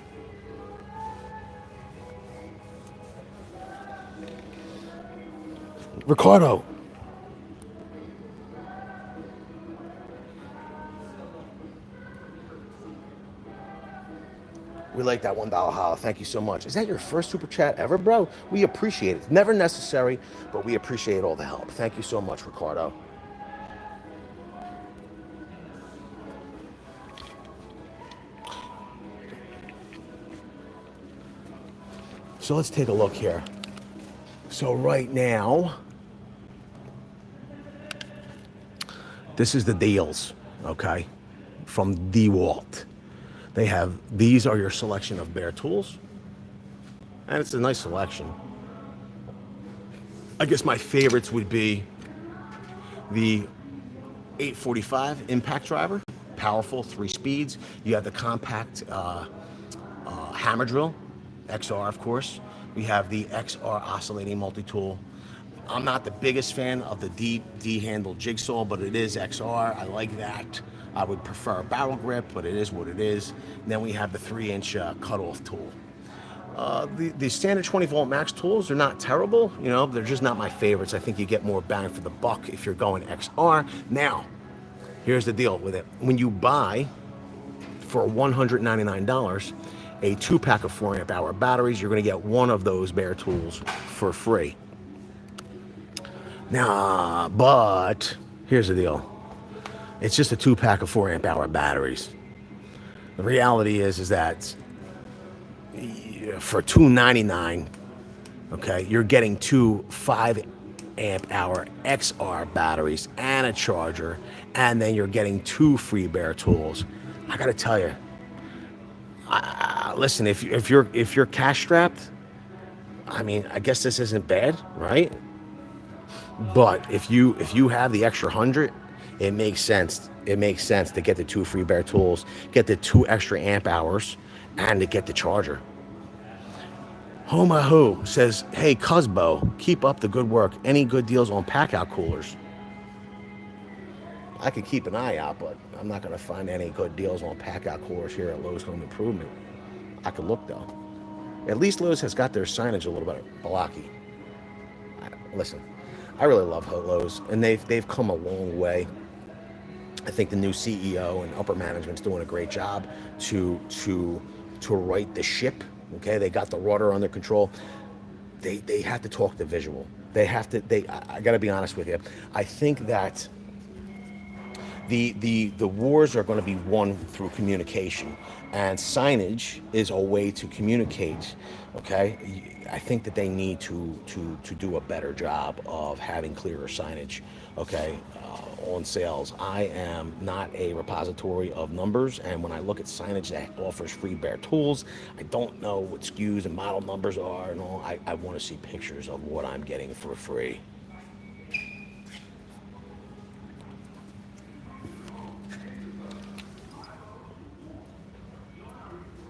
Ricardo. We like that $1 holla. Thank you so much. Is that your first super chat ever, bro? We appreciate it. It's never necessary, but we appreciate all the help. Thank you so much, Ricardo. So let's take a look here. So right now, this is the deals, okay, from Dewalt. They have, these are your selection of bare tools, and it's a nice selection. I guess my favorites would be the 845 impact driver, powerful, 3 speeds. You have the compact hammer drill, XR of course. We have the XR oscillating multi-tool. I'm not the biggest fan of the D-handle jigsaw, but it is XR. I like that. I would prefer a barrel grip, but it is what it is. And then we have the 3-inch cutoff tool. The standard 20-volt max tools are not terrible. You know, they're just not my favorites. I think you get more bang for the buck if you're going XR. Now, here's the deal with it. When you buy for $199 a 2-pack of 4 amp hour batteries, you're going to get one of those bare tools for free. Now, but here's the deal. It's just a 2-pack of 4 amp hour batteries. The reality is that for $299, okay, you're getting 2 5 amp hour XR batteries and a charger, and then you're getting 2 free bare tools. I gotta tell you, listen, if you're cash strapped, I mean, I guess this isn't bad, right? But if you have the extra 100, it makes sense. It makes sense to get the 2 free bare tools, get the 2 extra amp hours, and to get the charger. Homa Who says, hey, Cusbo, keep up the good work. Any good deals on pack-out coolers? I could keep an eye out, but I'm not going to find any good deals on pack-out coolers here at Lowe's Home Improvement. I could look, though. At least Lowe's has got their signage a little better. Balaki. Listen, I really love Lowe's, and they've come a long way. I think the new CEO and upper management's doing a great job to right the ship. Okay, they got the rudder under control. They have to talk the visual. I got to be honest with you. I think that the wars are going to be won through communication, and signage is a way to communicate. Okay, I think that they need to do a better job of having clearer signage. Okay, on sales. I am not a repository of numbers, and when I look at signage that offers free bare tools, I don't know what SKUs and model numbers are and all. I want to see pictures of what I'm getting for free.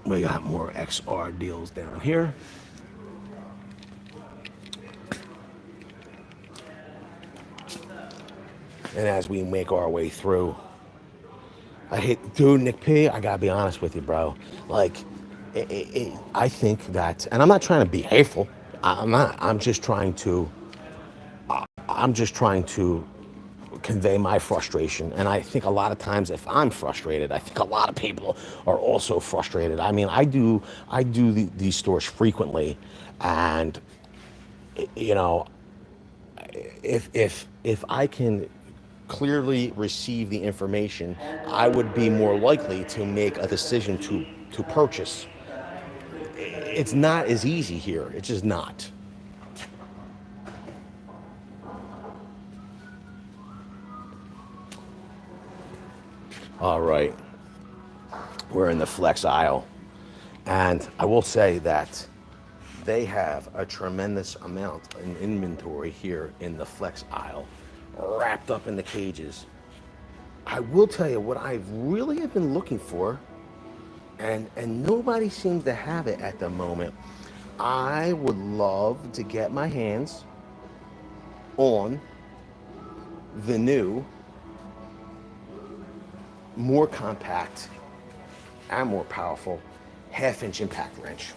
We got more XR deals down here. And as we make our way through, dude, Nick P, I gotta be honest with you, bro. Like, I think that, and I'm not trying to be hateful. I'm not. I'm just trying to convey my frustration. And I think a lot of times, if I'm frustrated, I think a lot of people are also frustrated. I mean, I do these stores frequently, and you know, if I can clearly receive the information, I would be more likely to make a decision to purchase. It's not as easy here. It's just not. All right. We're in the flex aisle. And I will say that they have a tremendous amount in inventory here in the flex aisle, wrapped up in the cages. I will tell you what I really have been looking for, and nobody seems to have it at the moment. I would love to get my hands on the new, more compact and more powerful 1/2-inch impact wrench.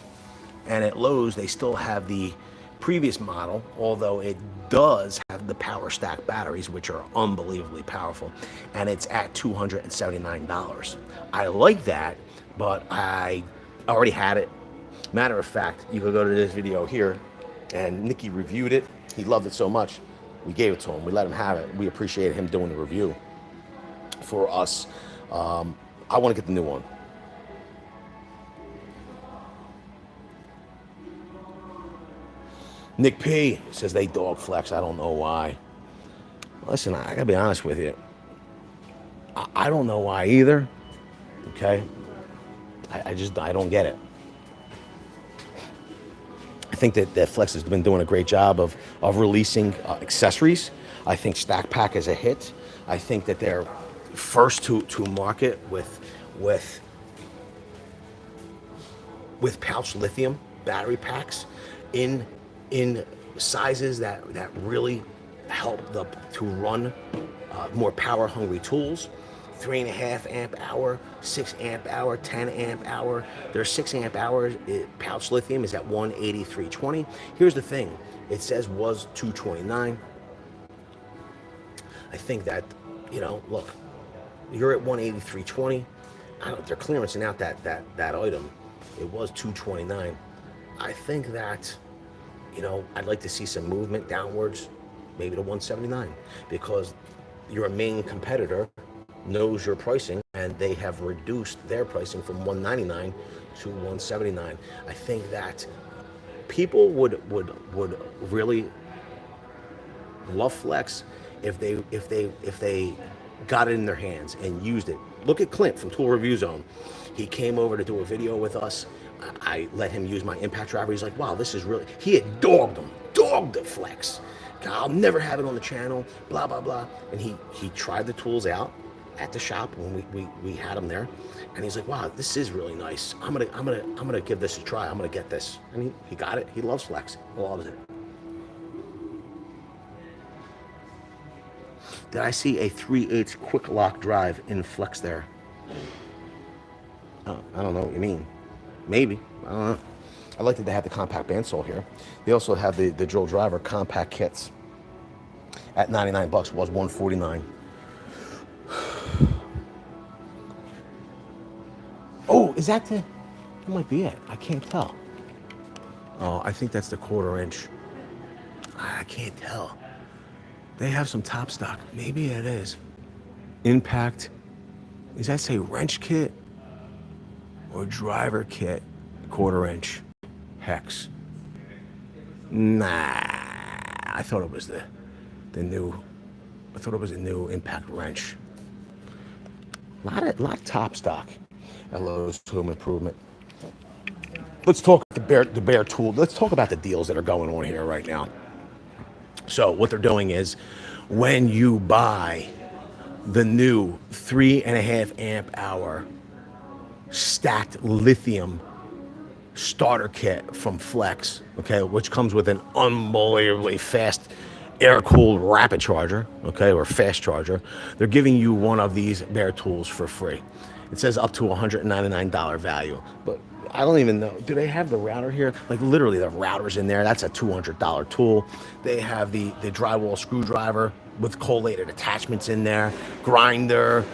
And at Lowe's, they still have the previous model, although it does have the power stack batteries, which are unbelievably powerful, and it's at $279. I like that, but I already had it. Matter of fact, you could go to this video here, and Nikki reviewed it. He loved it so much, we gave it to him. We let him have it. We appreciated him doing the review for us. I want to get the new one. Nick P says they dog flex. I don't know why. Listen, I gotta be honest with you. I don't know why either. Okay, I don't get it. I think that Flex has been doing a great job of releasing accessories. I think Stack Pack is a hit. I think that they're first to market with pouch lithium battery packs in sizes that really help to run more power hungry tools. 3.5 amp hour, 6 amp hour, 10 amp hour. There's 6 amp hours. Pouch lithium is at 183.20. Here's the thing, it says was 229. I think that, look, you're at 183.20. They're clearancing out that item. It was 229. I think that, I'd like to see some movement downwards, maybe to 179, because your main competitor knows your pricing and they have reduced their pricing from 199 to 179. I think that people would really love Flex if they got it in their hands and used it. Look at Clint from Tool Review Zone. He came over to do a video with us. I let him use my impact driver. He's like, wow, this is really, he had dogged the Flex. I'll never have it on the channel, blah, blah, blah. And he tried the tools out at the shop when we had them there. And he's like, wow, this is really nice. I'm gonna give this a try. I'm gonna get this. And he got it. He loves Flex. He loves it. Did I see a 3/8 quick lock drive in Flex there? Oh, I don't know what you mean. Maybe. I don't know. I like that they have the compact bandsaw here. They also have the drill driver compact kits at $99. Was $149. Oh, is that that might be it. I can't tell. Oh, I think that's the 1/4 inch. I can't tell. They have some top stock. Maybe it is. Impact. Does that say wrench kit or driver kit? 1/4 inch hex. Nah, I thought it was the new. I thought it was a new impact wrench. A lot of top stock at Lowe's Home Improvement. Let's talk the Bear tool. Let's talk about the deals that are going on here right now. So what they're doing is, when you buy the new 3.5 amp hour stacked lithium starter kit from Flex, okay, which comes with an unbelievably fast air-cooled rapid charger, okay, or fast charger, they're giving you one of these Bear tools for free. It says up to $199 value, but I don't even know. Do they have the router here? Like literally the router's in there. That's a $200 tool. They have the drywall screwdriver with collated attachments in there, grinder,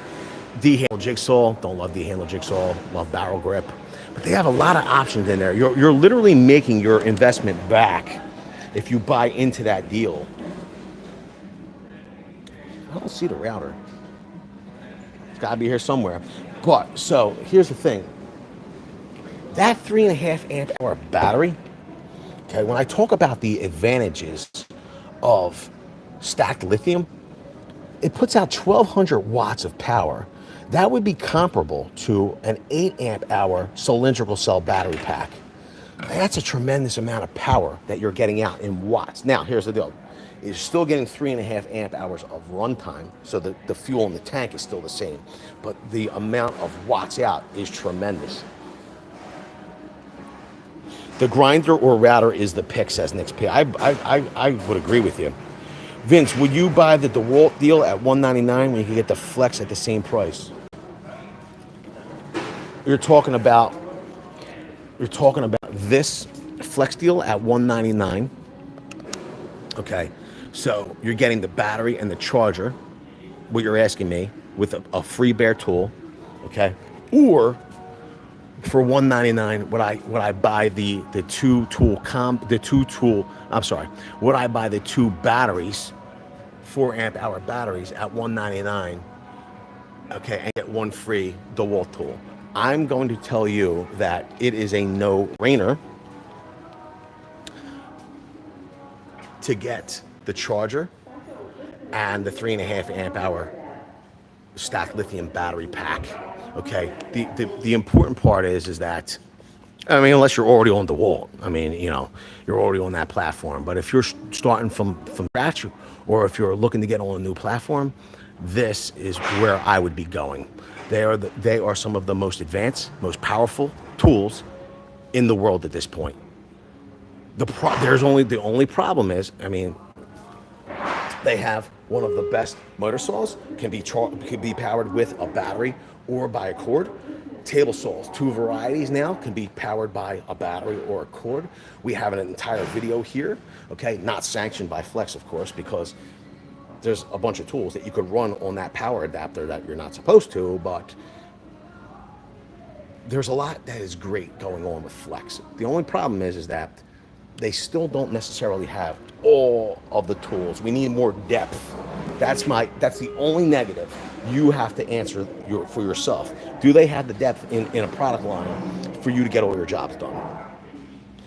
D-handle jigsaw. Don't love D-handle jigsaw, love barrel grip. But they have a lot of options in there. You're literally making your investment back if you buy into that deal. I don't see the router. It's gotta be here somewhere. But, so, here's the thing. That 3.5 amp hour battery, okay, when I talk about the advantages of stacked lithium, it puts out 1,200 watts of power. That would be comparable to an 8 amp hour cylindrical cell battery pack. That's a tremendous amount of power that you're getting out in watts. Now, here's the deal. You're still getting 3.5 amp hours of runtime, so the fuel in the tank is still the same, but the amount of watts out is tremendous. The grinder or router is the pick, says Nick's P. I would agree with you. Vince, would you buy the Dewalt deal at $199 when you can get the Flex at the same price? You're talking about this Flex deal at $199. Okay, so you're getting the battery and the charger, what you're asking me, with a free Bear tool, okay? Or for $199, would I buy would I buy the two batteries, 4 amp hour batteries at $199, okay, and get one free Dewalt tool? I'm going to tell you that it is a no-brainer to get the charger and the 3.5 amp hour stacked lithium battery pack. Okay, the important part is that, I mean, unless you're already on Dewalt, I mean, you're already on that platform. But if you're starting from scratch, or if you're looking to get on a new platform, this is where I would be going. They are some of the most advanced, most powerful tools in the world at this point. The only problem is, I mean, they have one of the best motor saws, can be powered with a battery or by a cord. Table saws, two varieties now, can be powered by a battery or a cord. We have an entire video here, okay, not sanctioned by Flex, of course, because there's a bunch of tools that you could run on that power adapter that you're not supposed to, but there's a lot that is great going on with Flex. The only problem is that they still don't necessarily have all of the tools. We need more depth. That's the only negative you have to answer for yourself. Do they have the depth in a product line for you to get all your jobs done?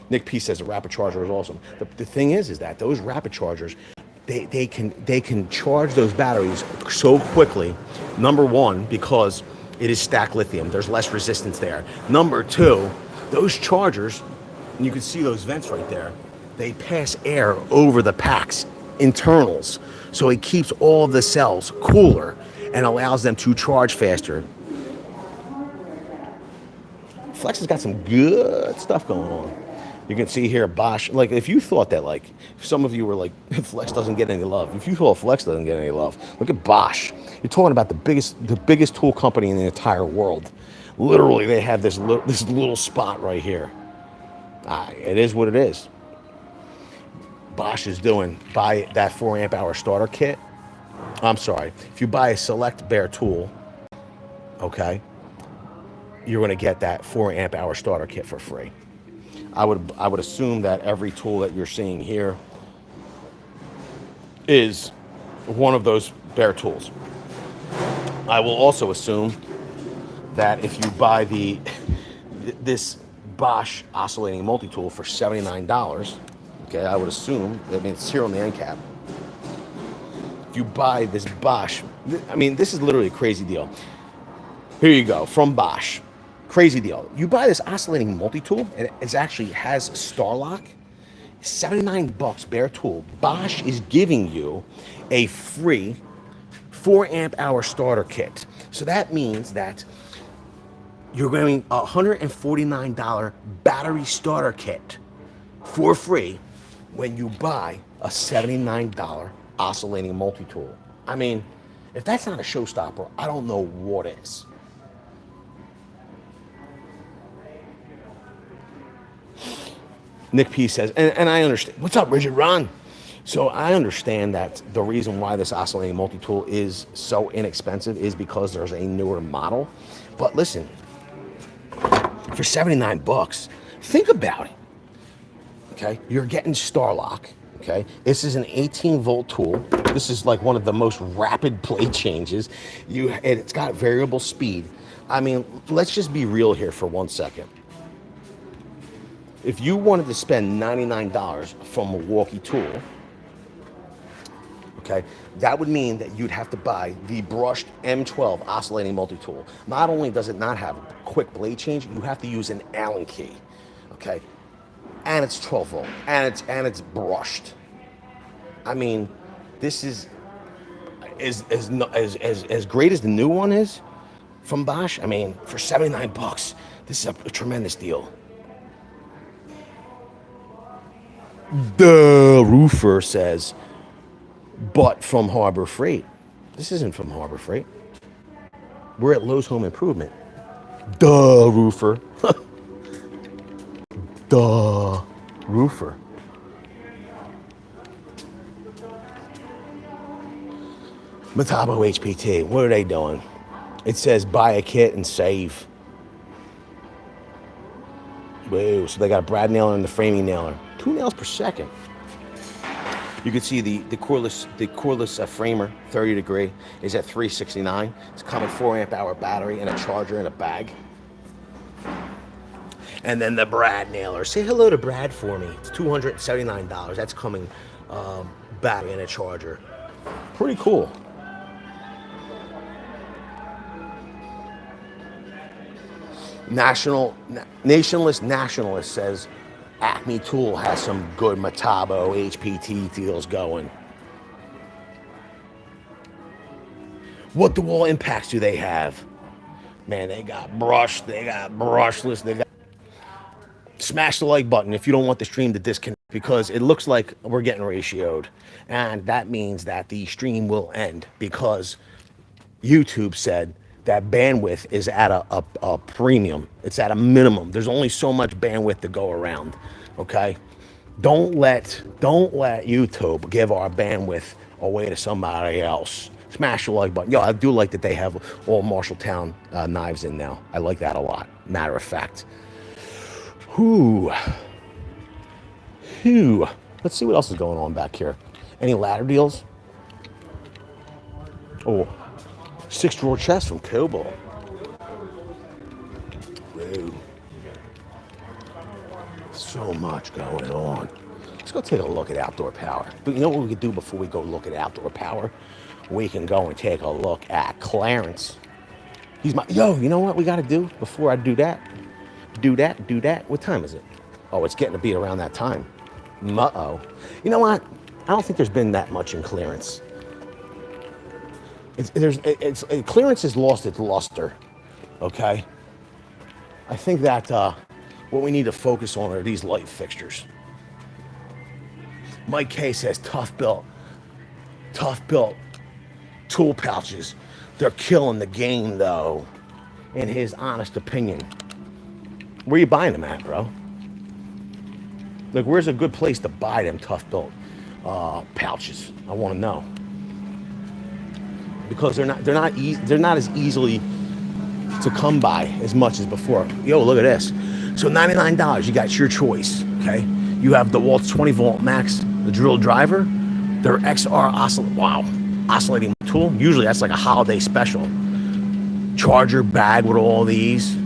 Nick P says the rapid charger is awesome. The thing is that those rapid chargers, they can charge those batteries so quickly. Number one, because it is stacked lithium. There's less resistance there. Number two, those chargers, and you can see those vents right there, they pass air over the pack's internals. So it keeps all the cells cooler and allows them to charge faster. Flex has got some good stuff going on. You can see here Bosch, like if you thought that, like some of you were like, Flex doesn't get any love. If you thought Flex doesn't get any love, look at Bosch. You're talking about the biggest tool company in the entire world. Literally, they have this little spot right here. It is what it is. Bosch is buy that 4 amp hour starter kit. I'm sorry, if you buy a select bare tool, okay, you're going to get that 4 amp hour starter kit for free. I would assume that every tool that you're seeing here is one of those bare tools. I will also assume that if you buy this Bosch oscillating multi-tool for $79, okay, I would assume, I mean, it's here on the end cap. If you buy this Bosch, I mean, this is literally a crazy deal. Here you go, from Bosch. Crazy deal. You buy this oscillating multi-tool, and it actually has Starlock. $79 bare tool. Bosch is giving you a free 4 amp hour starter kit. So that means that you're getting a $149 battery starter kit for free when you buy a $79 oscillating multi-tool. I mean, if that's not a showstopper, I don't know what is. Nick P says, and I understand. What's up, Richard Ron? So I understand that the reason why this oscillating multi-tool is so inexpensive is because there's a newer model. But listen, for $79, think about it. Okay, you're getting Starlock. Okay, this is an 18-volt tool. This is like one of the most rapid blade changes. It's got variable speed. I mean, let's just be real here for 1 second. If you wanted to spend $99 from Milwaukee Tool, okay, that would mean that you'd have to buy the brushed M12 oscillating multi-tool. Not only does it not have a quick blade change, you have to use an Allen key, okay, and it's 12 volt, and it's brushed. I mean, this is as great as the new one is from Bosch. I mean, for $79, this is a tremendous deal. The roofer says, but from Harbor Freight. This isn't from Harbor Freight. We're at Lowe's Home Improvement. The roofer. The roofer. Metabo HPT, what are they doing? It says buy a kit and save. Whoa, so they got a brad nailer and the framing nailer. 2 nails per second. You can see the cordless framer, 30 degree, is at $369. It's coming 4 amp hour battery and a charger in a bag. And then the brad nailer. Say hello to Brad for me. It's $279. That's coming battery and a charger. Pretty cool. Nationalist Nationalist says Acme Tool has some good Metabo HPT deals going. What Dewalt impacts do they have? Man, they got brushed, they got brushless, they got... Smash the like button if you don't want the stream to disconnect, because it looks like we're getting ratioed. And that means that the stream will end because YouTube said that bandwidth is at a premium. It's at a minimum. There's only so much bandwidth to go around. Okay? Don't let YouTube give our bandwidth away to somebody else. Smash the like button. Yo, I do like that they have all Marshalltown knives in now. I like that a lot. Matter of fact. Whew. Let's see what else is going on back here. Any ladder deals? Oh, 6-drawer chest from Kobalt. Whoa. So much going on. Let's go take a look at outdoor power. But you know what we could do before we go look at outdoor power? We can go and take a look at Clarence. Yo, you know what we got to do before I do that? Do that. What time is it? Oh, it's getting to be around that time. Uh-oh. You know what? I don't think there's been that much in clearance. Clearance has lost its luster. Okay? I think that what we need to focus on are these light fixtures. Mike K says tough built tool pouches. They're killing the game though, in his honest opinion. Where you buying them at, bro? Like, where's a good place to buy them tough built pouches? I want to know, because they're not as easily to come by as much as before. Yo, look at this. So $99, you got your choice. Okay, you have the Dewalt 20 volt max, the drill driver, their XR oscillating tool. Usually that's like a holiday special. Charger bag with all these.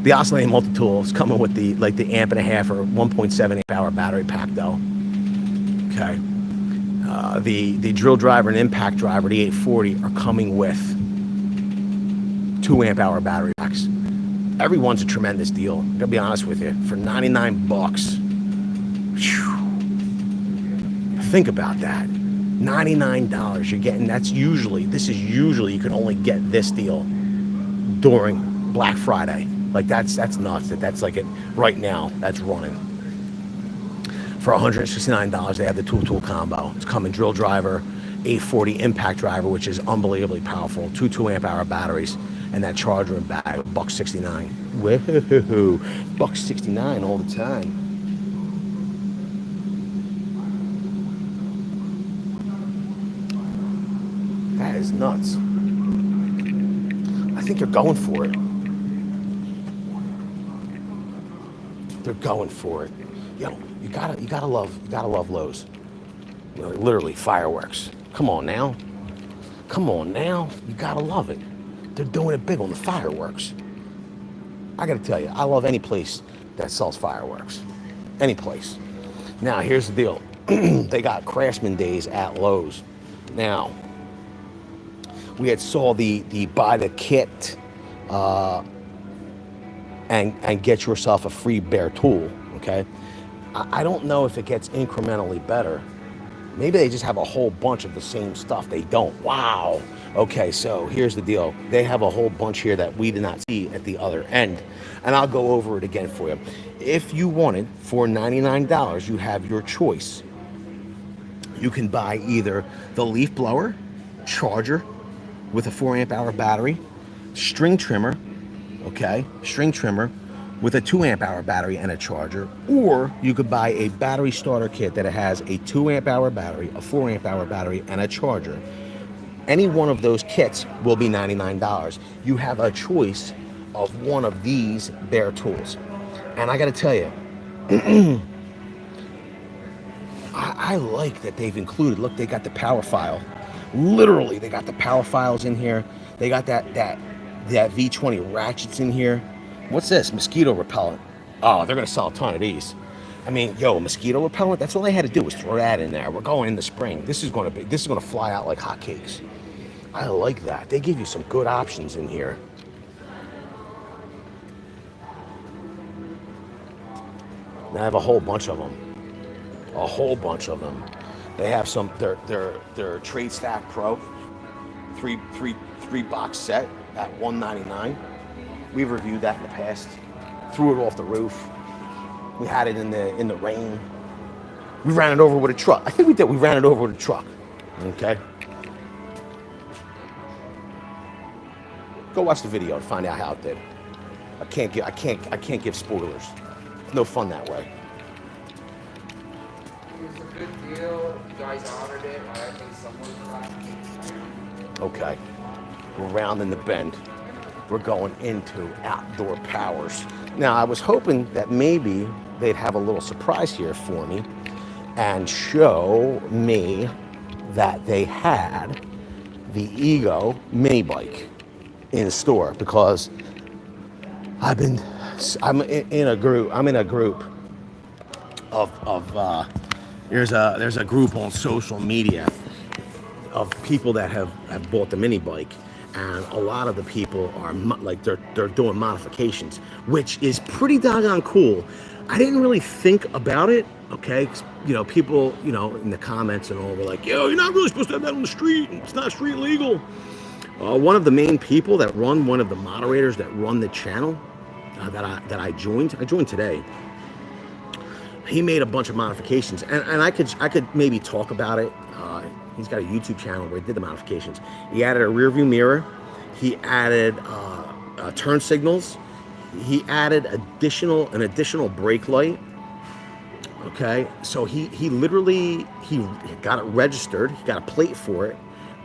The oscillating multi-tool is coming with the amp and a half or 1.7 amp hour battery pack though. Okay. The drill driver and impact driver, the 840, are coming with 2 amp hour battery packs. Everyone's a tremendous deal. I'm gonna be honest with you. For 99 bucks. Whew, think about that. $99 you're getting. This is usually you can only get this deal during Black Friday. Like that's nuts. That's like it right now. That's running for $169. They have the tool combo. It's coming drill driver, 840 impact driver, which is unbelievably powerful. 2 amp hour batteries, and that charger and bag, $169. Woohoo! $169 all the time. That is nuts. I think they're going for it. They're going for it. Yo, you gotta love Lowe's. You know, literally fireworks. Come on now. You gotta love it. They're doing it big on the fireworks. I gotta tell you, I love any place that sells fireworks. Any place. Now, here's the deal. They got Craftsman days at Lowe's. Now, we had saw the buy the kit and get yourself a free bare tool, okay? I don't know if it gets incrementally better. Maybe they just have a whole bunch of the same stuff. They don't. Wow. Okay, so here's the deal. They have a whole bunch here that we did not see at the other end. And I'll go over it again for you. If you wanted for $99, you have your choice. You can buy either the leaf blower, charger with a 4 amp hour battery, string trimmer, okay, string trimmer with a 2 amp hour battery and a charger, or you could buy a battery starter kit that has a 2 amp hour battery, a 4 amp hour battery, and a charger. Any one of those kits will be $99. You have a choice of one of these bare tools. And I gotta tell you, I like that they've included, look, they got the power file. Literally, they got the power files in here. They got that V20 ratchets in here. What's this? Mosquito repellent. Oh, they're gonna sell a ton of these. I mean, yo, mosquito repellent, that's all they had to do was throw that in there. We're going in the spring. This is gonna fly out like hotcakes. I like that. They give you some good options in here. And I have a whole bunch of them. They have some, their Trade Stack Pro three box set at $199. We've reviewed that in the past. Threw it off the roof. We had it in the rain. We ran it over with a truck. I think we did. We ran it over with a truck. Okay. Go watch the video to find out how it did. I can't give spoilers. It's no fun that way. It was a good deal. You guys honored it. I think someone. Okay. We're rounding the bend. We're going into outdoor powers. Now, I was hoping that maybe they'd have a little surprise here for me and show me that they had the Ego mini bike in store, because I'm in a group of there's a group on social media of people that have bought the mini bike. And a lot of the people are like they're doing modifications, which is pretty doggone cool. I didn't really think about it, okay? You know, people, you know, in the comments and all were like, "Yo, you're not really supposed to have that on the street. It's not street legal." One of the main people that run, one of the moderators that run the channel that I joined today. He made a bunch of modifications, and I could maybe talk about it. He's got a YouTube channel where he did the modifications. He added a rear view mirror. He added turn signals. He added an additional brake light. Okay, so he literally got it registered. He got a plate for it.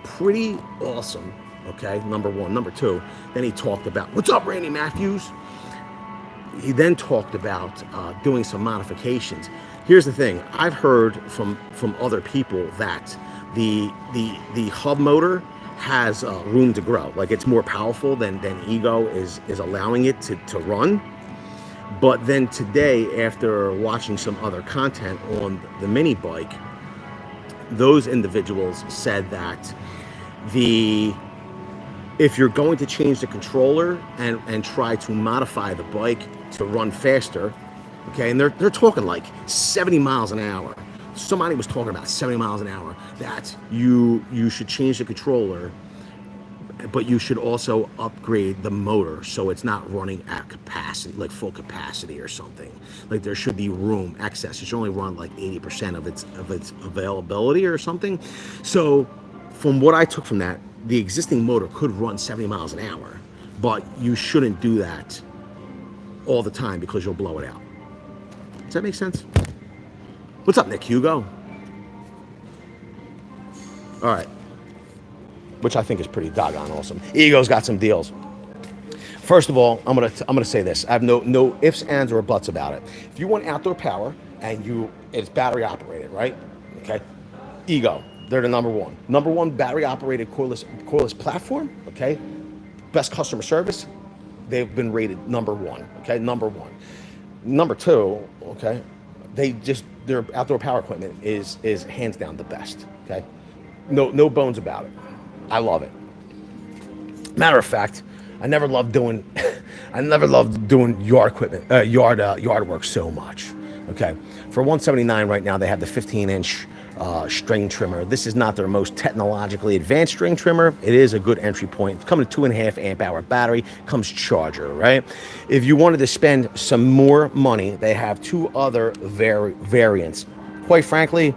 Pretty awesome. Okay, number one. Number two, then he talked about, "What's up, Randy Matthews?" He then talked about doing some modifications. Here's the thing. I've heard from other people that the hub motor has room to grow. Like, it's more powerful than Ego is allowing it to run. But then today, after watching some other content on the mini bike, those individuals said that if you're going to change the controller and try to modify the bike to run faster, okay, and they're talking like 70 miles an hour. Somebody was talking about 70 miles an hour, that you should change the controller, but you should also upgrade the motor so it's not running at capacity, like full capacity or something. Like, there should be room, excess. It should only run like 80% of its availability or something. So from what I took from that, the existing motor could run 70 miles an hour, but you shouldn't do that all the time because you'll blow it out. Does that make sense? What's up, Nick Hugo? All right. Which I think is pretty doggone awesome. Ego's got some deals. First of all, I'm gonna say this. I have no ifs, ands, or buts about it. If you want outdoor power and it's battery operated, right? Okay. Ego, they're the number one. Number one battery operated cordless platform. Okay. Best customer service. They've been rated number one. Okay, number one. Number two. Okay. Their outdoor power equipment is hands down the best. Okay. No bones about it. I love it. Matter of fact, I never loved doing yard equipment, yard work so much. Okay, for $179 right now, they have the 15-inch string trimmer. This is not their most technologically advanced string trimmer. It is a good entry point. It's coming to 2.5 amp hour battery. Comes charger, right? If you wanted to spend some more money, they have two other variants. Quite frankly,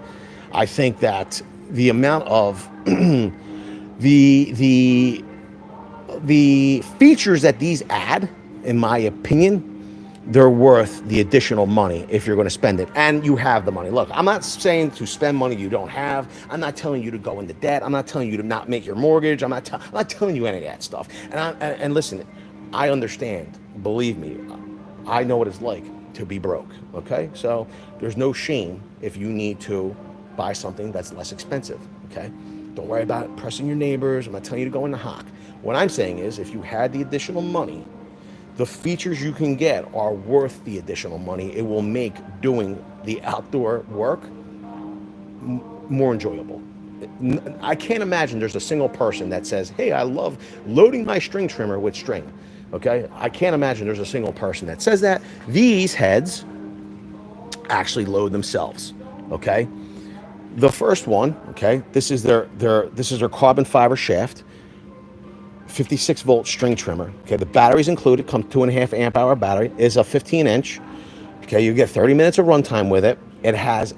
I think that the amount of the features that these add, in my opinion, they're worth the additional money if you're going to spend it and you have the money. Look, I'm not saying to spend money you don't have. I'm not telling you to go into debt. I'm not telling you to not make your mortgage. I'm not telling you any of that stuff. And listen, I understand. Believe me, I know what it's like to be broke. Okay, so there's no shame if you need to buy something that's less expensive. Okay, don't worry about pressing your neighbors. I'm not telling you to go into hock. What I'm saying is, if you had the additional money, the features you can get are worth the additional money. It will make doing the outdoor work more enjoyable. I can't imagine there's a single person that says, "Hey, I love loading my string trimmer with string." Okay, I can't imagine there's a single person that says that. These heads actually load themselves. Okay, the first one. Okay, this is their carbon fiber shaft. 56-volt string trimmer. Okay, the battery's included, comes 2.5 amp hour battery, is a 15-inch. Okay, you get 30 minutes of runtime with it. It has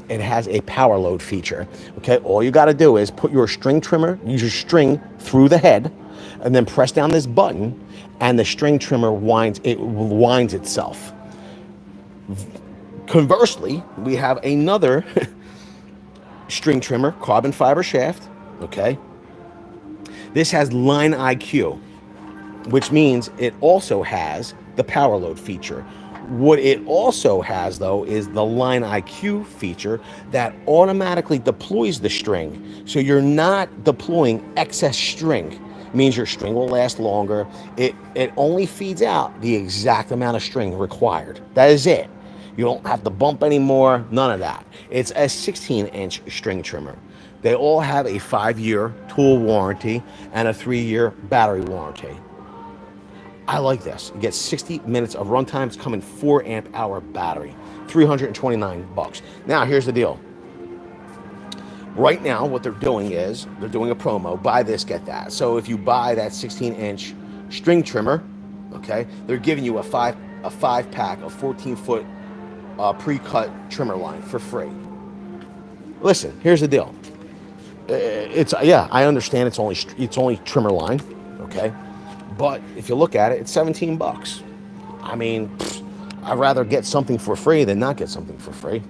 a power load feature. Okay, all you got to do is put your string trimmer, use your string through the head, and then press down this button, and the string trimmer winds itself. Conversely, we have another string trimmer, carbon fiber shaft. Okay, this has line IQ, which means it also has the power load feature. What it also has, though, is the line IQ feature that automatically deploys the string. So you're not deploying excess string. It means your string will last longer. It only feeds out the exact amount of string required. That is it. You don't have to bump anymore, none of that. It's a 16-inch string trimmer. They all have a 5-year tool warranty and a 3-year battery warranty. I like this. You get 60 minutes of runtime. It's coming 4 amp hour battery, $329. Now, here's the deal. Right now, what they're doing is they're doing a promo. Buy this, get that. So if you buy that 16-inch string trimmer, okay, they're giving you a five pack of 14-foot pre-cut trimmer line for free. Listen, here's the deal. I understand it's only trimmer line, okay. But if you look at it, it's $17. I mean, I'd rather get something for free than not get something for free.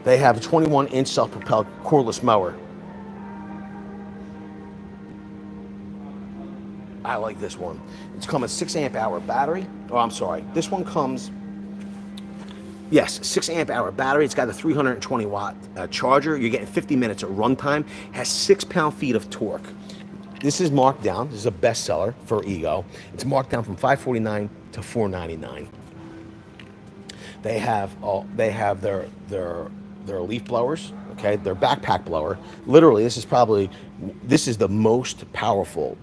They have a 21-inch self-propelled cordless mower. I like this one. It's coming 6 amp hour battery. Oh, I'm sorry. This one comes, yes, 6 amp hour battery. It's got a 320 watt charger. You're getting 50 minutes of runtime. Has 6 pound-feet of torque. This is marked down. This is a bestseller for Ego. It's marked down from $549 to $499. They have their leaf blowers. Okay, their backpack blower. Literally, this is the most powerful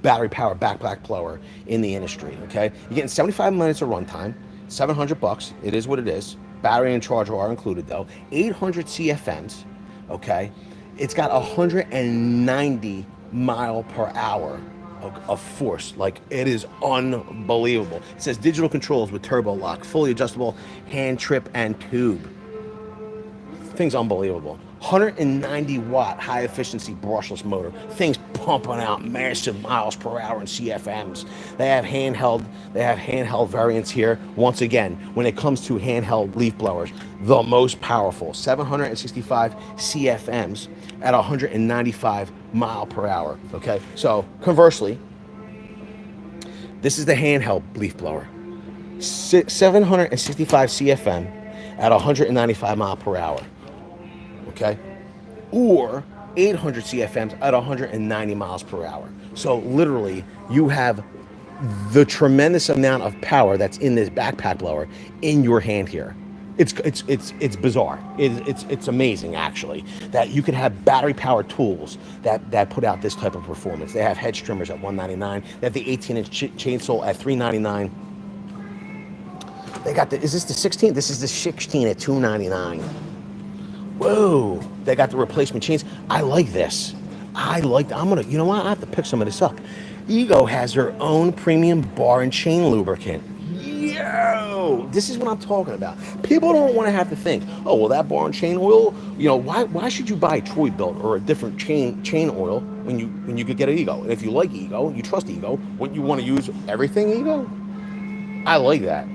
battery powered backpack blower in the industry. Okay, you're getting 75 minutes of runtime, $700. It is what it is. Battery and charger are included though. 800 CFMs. Okay, it's got 190 mile per hour of force. Like, it is unbelievable. It says digital controls with turbo lock, fully adjustable hand trip and tube. Thing's unbelievable. 190 watt high efficiency brushless motor. Thing's pumping out massive miles per hour in CFMs. They have handheld variants here. Once again, when it comes to handheld leaf blowers, the most powerful, 765 CFMs at 195 mile per hour. Okay, so conversely, this is the handheld leaf blower, 765 CFM at 195 mile per hour. Okay, or 800 CFMs at 190 miles per hour. So literally, you have the tremendous amount of power that's in this backpack blower in your hand here. It's bizarre. It's amazing, actually, that you could have battery powered tools that put out this type of performance. They have hedge trimmers at $199. They have the 18-inch chainsaw at $399. They got is this the 16? This is the 16 at $299. Whoa, they got the replacement chains. I like this. You know what? I have to pick some of this up. Ego has their own premium bar and chain lubricant. Yo, this is what I'm talking about. People don't want to have to think, oh, well, that bar and chain oil, why should you buy Troy-Bilt or a different chain oil when you could get an Ego? And if you like Ego, you trust Ego, wouldn't you want to use everything Ego? I like that.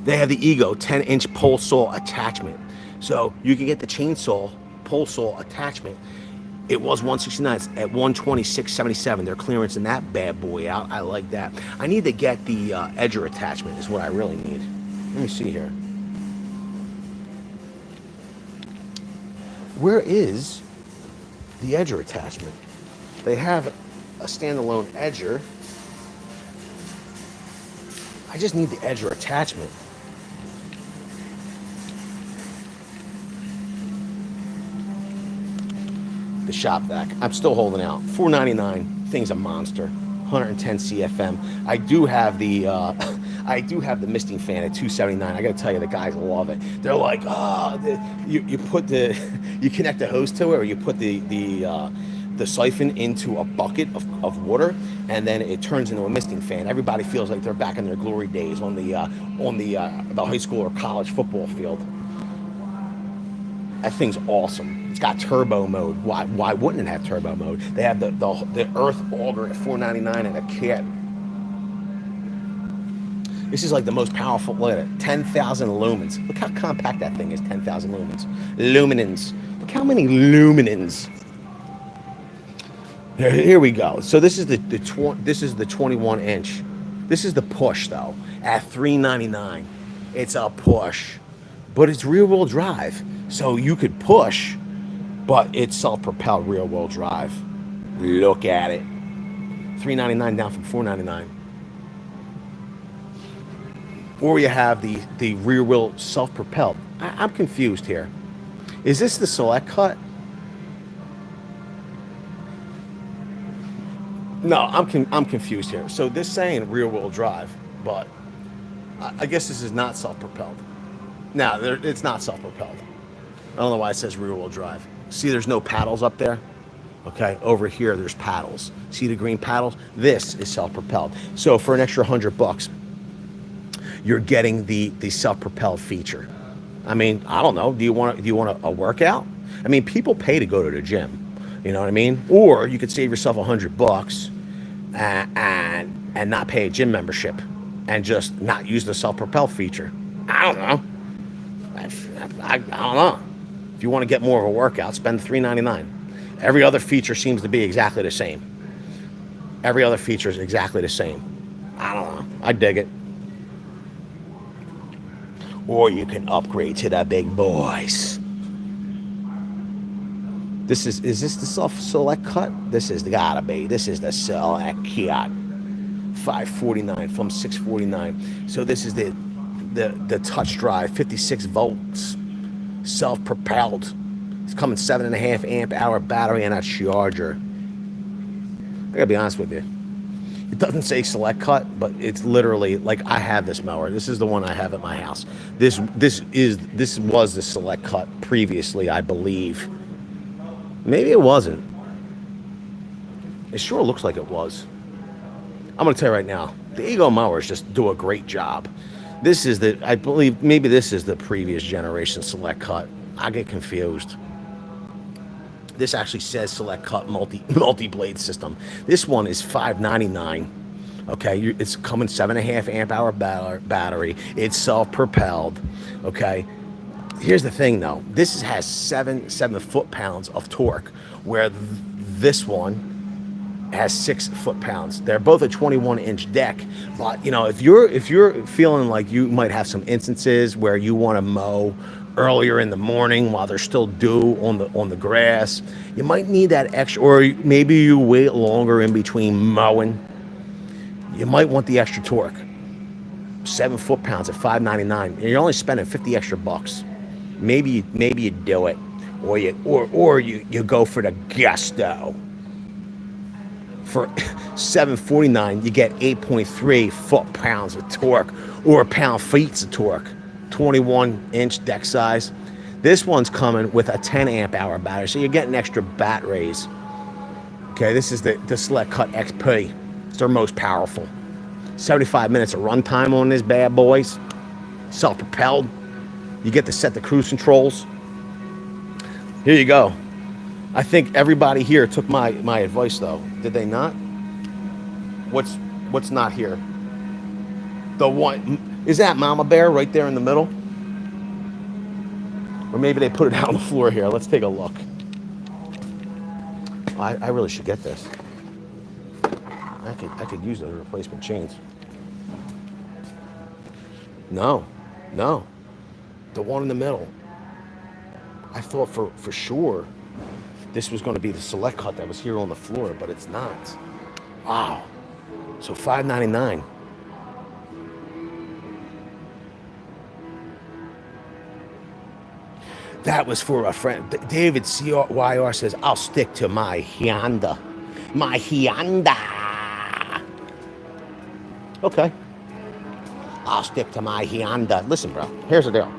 They have the Ego 10-inch pole saw attachment. So you can get the chainsaw pole saw attachment. It was $169. It's at $126.77. They're clearancing that bad boy out. I like that. I need to get the edger attachment is what I really need. Let me see here. Where is the edger attachment? They have a standalone edger. I just need the edger attachment. The shop vac. I'm still holding out. $4.99. Thing's a monster. 110 CFM. I do have the misting fan at $279. I gotta tell you, the guys love it. They're like, you connect the hose to it, or you put the the siphon into a bucket of water, and then it turns into a misting fan. Everybody feels like they're back in their glory days on the high school or college football field. That thing's awesome. It's got turbo mode. Why wouldn't it have turbo mode? They have the earth auger at $4.99 and a kit. This is like the most powerful. Look at it, 10,000 lumens. Look how compact that thing is. 10,000 lumens. Luminance. Look how many luminance. Here we go. So this is the 21 inch. This is the push though at $3.99. It's a push, but it's rear wheel drive. So you could push, but it's self-propelled rear wheel drive. Look at it. $3.99 down from $4.99. Or you have the rear wheel self-propelled. I'm confused here. Is this the select cut? No, I'm confused here. So this saying rear wheel drive, but I guess this is not self-propelled. No, it's not self-propelled. I don't know why it says rear wheel drive. See, there's no paddles up there. Okay, over here there's paddles. See the green paddles? This is self-propelled. So for an extra $100, you're getting the self-propelled feature. I mean, I don't know. Do you want a workout? I mean, people pay to go to the gym. You know what I mean? Or you could save yourself $100 and not pay a gym membership and just not use the self-propel feature. I don't know. I don't know. If you want to get more of a workout, spend $3.99. Every other feature seems to be exactly the same. Every other feature is exactly the same. I don't know. I dig it. Or you can upgrade to the big boys. Is this the select cut? This is gotta be. This is the select cut. $549 from $649. So this is the touch drive, 56 volts, self-propelled. It's coming 7.5 amp hour battery and a charger. I gotta be honest with you. It doesn't say select cut, but it's literally like I have this mower. This is the one I have at my house. This was the select cut previously, I believe. Maybe it wasn't. It sure looks like it was. I'm going to tell you right now, the Ego mowers just do a great job. This is I believe, maybe this is the previous generation select cut. I get confused. This actually says select cut multi-blade system. This one is $5.99. Okay, it's coming 7.5 amp hour battery. It's self-propelled. Okay. Here's the thing though, this has 7 foot-pounds of torque, where this one has 6 foot-pounds. They're both a 21-inch deck, but you know, if you're feeling like you might have some instances where you want to mow earlier in the morning while there's still dew on the grass, you might need that extra, or maybe you wait longer in between mowing. You might want the extra torque. 7 foot-pounds at $5.99, and you're only spending 50 extra bucks. Maybe you do it, or you go for the gusto. For $7.49, you get 8.3 foot-pounds of torque, or pound-feet of torque. 21-inch deck size. This one's coming with a 10 amp hour battery, so you're getting extra batteries. Okay, this is the Select Cut XP. It's their most powerful. 75 minutes of runtime on this bad boys. Self-propelled. You get to set the cruise controls. Here you go. I think everybody here took my advice though. Did they not? What's not here? The one, is that Mama Bear right there in the middle? Or maybe they put it out on the floor here. Let's take a look. I really should get this. I could use those replacement chains. No. The one in the middle. I thought for sure this was going to be the Select Cut that was here on the floor, but it's not. Wow. So $5.99. That was for a friend. David CYR says, I'll stick to my Hyundai. My Hyundai. Okay. I'll stick to my Hyundai. Listen, bro, here's the deal.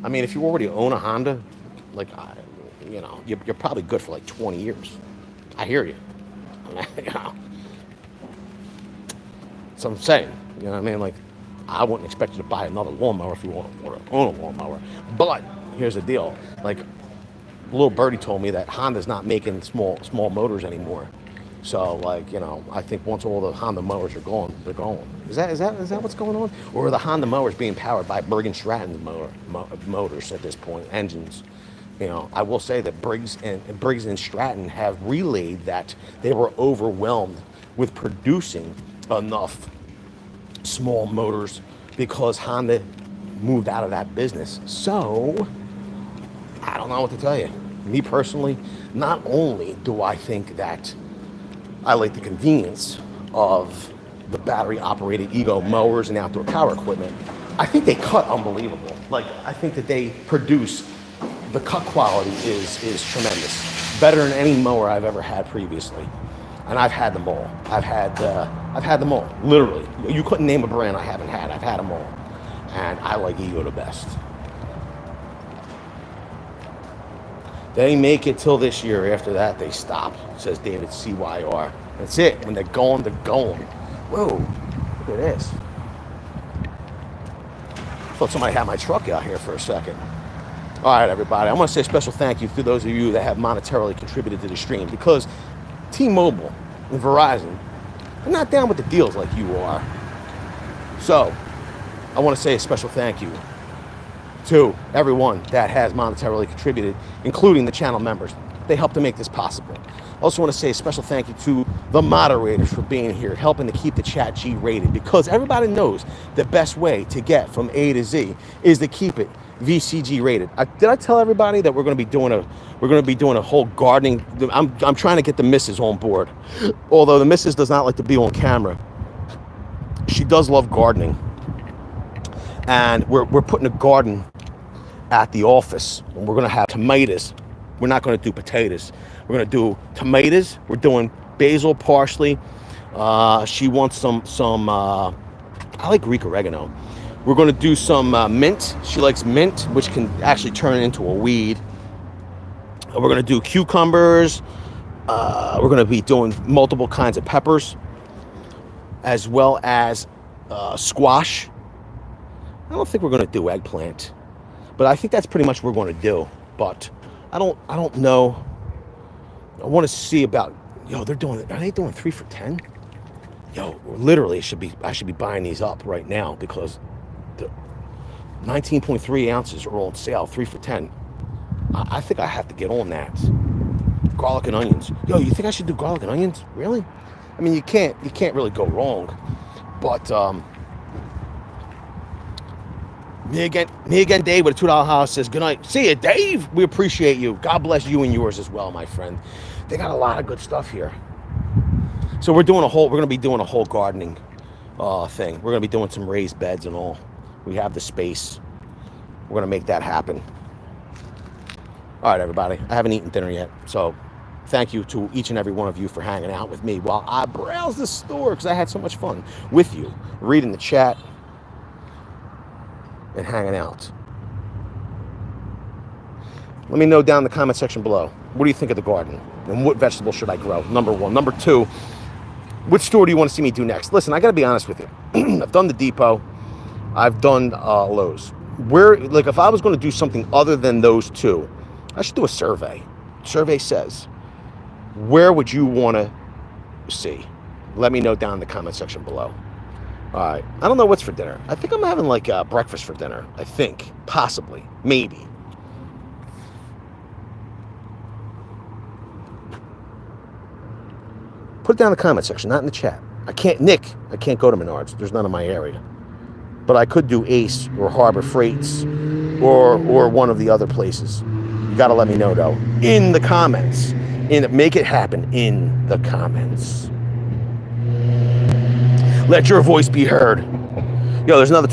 I mean, if you already own a Honda, like, you know, you're probably good for like 20 years. I hear you. You know. So I'm saying, you know what I mean? Like, I wouldn't expect you to buy another lawnmower if you want to own a lawnmower. But here's the deal. Like, little birdie told me that Honda's not making small motors anymore. So, like, you know, I think once all the Honda mowers are gone, they're gone. Is that what's going on? Or are the Honda mowers being powered by Briggs and Stratton motors at this point, engines? You know, I will say that Briggs and Stratton have relayed that they were overwhelmed with producing enough small motors because Honda moved out of that business. So, I don't know what to tell you. Me personally, not only do I think that I like the convenience of the battery-operated Ego mowers and outdoor power equipment, I think they cut unbelievable. Like, I think that they produce, the cut quality is tremendous. Better than any mower I've ever had previously. And I've had them all. I've had them all, literally. You couldn't name a brand I haven't had. I've had them all. And I like Ego the best. They make it till this year. After that, they stop, says David CYR. That's it. When they're going, they're going. Whoa, look at this. Thought somebody had my truck out here for a second. All right, everybody. I want to say a special thank you to those of you that have monetarily contributed to the stream, because T-Mobile and Verizon are not down with the deals like you are. So, I want to say a special thank you to everyone that has monetarily contributed, including the channel members. They help to make this possible. I also want to say a special thank you to the moderators for being here, helping to keep the chat G rated, because everybody knows the best way to get from A to Z is to keep it VCG rated. Did I tell everybody that we're going to be doing a whole gardening? I'm trying to get the missus on board, although the missus does not like to be on camera. She does love gardening, and we're putting a garden at the office, and we're going to have tomatoes. We're not going to do potatoes. We're going to do tomatoes. We're doing basil, parsley. She wants some I like Greek oregano. We're going to do some mint. She likes mint, which can actually turn into a weed. We're going to do cucumbers. We're going to be doing multiple kinds of peppers, as well as squash. I don't think we're going to do eggplant, but I think that's pretty much what we're going to do. But I don't know. I want to see about, are they doing 3 for $10? Yo, literally I should be buying these up right now, because the 19.3 ounces are on sale, 3 for $10. I think I have to get on that. Garlic and onions. Yo, you think I should do garlic and onions? Really? I mean, you can't really go wrong. But me again, Dave with a $2 house says, good night. See you, Dave. We appreciate you. God bless you and yours as well, my friend. They got a lot of good stuff here. So we're going to be doing a whole gardening thing. We're going to be doing some raised beds and all. We have the space. We're going to make that happen. All right, everybody. I haven't eaten dinner yet, so thank you to each and every one of you for hanging out with me while I browse the store, because I had so much fun with you, reading the chat and hanging out. Let me know down in the comment section below. What do you think of the garden? And what vegetables should I grow? Number one. Number two, which store do you want to see me do next? Listen, I got to be honest with you. I've done the Depot. I've done Lowe's. If I was going to do something other than those two, I should do a survey. Survey says, where would you want to see? Let me know down in the comment section below. All right. I don't know what's for dinner. I think I'm having breakfast for dinner. I think. Possibly. Maybe. Put it down in the comment section, not in the chat. I can't go to Menards. There's none in my area. But I could do Ace or Harbor Freights or one of the other places. You got to let me know, though, in the comments. Make it happen in the comments. Let your voice be heard. Yo, there's another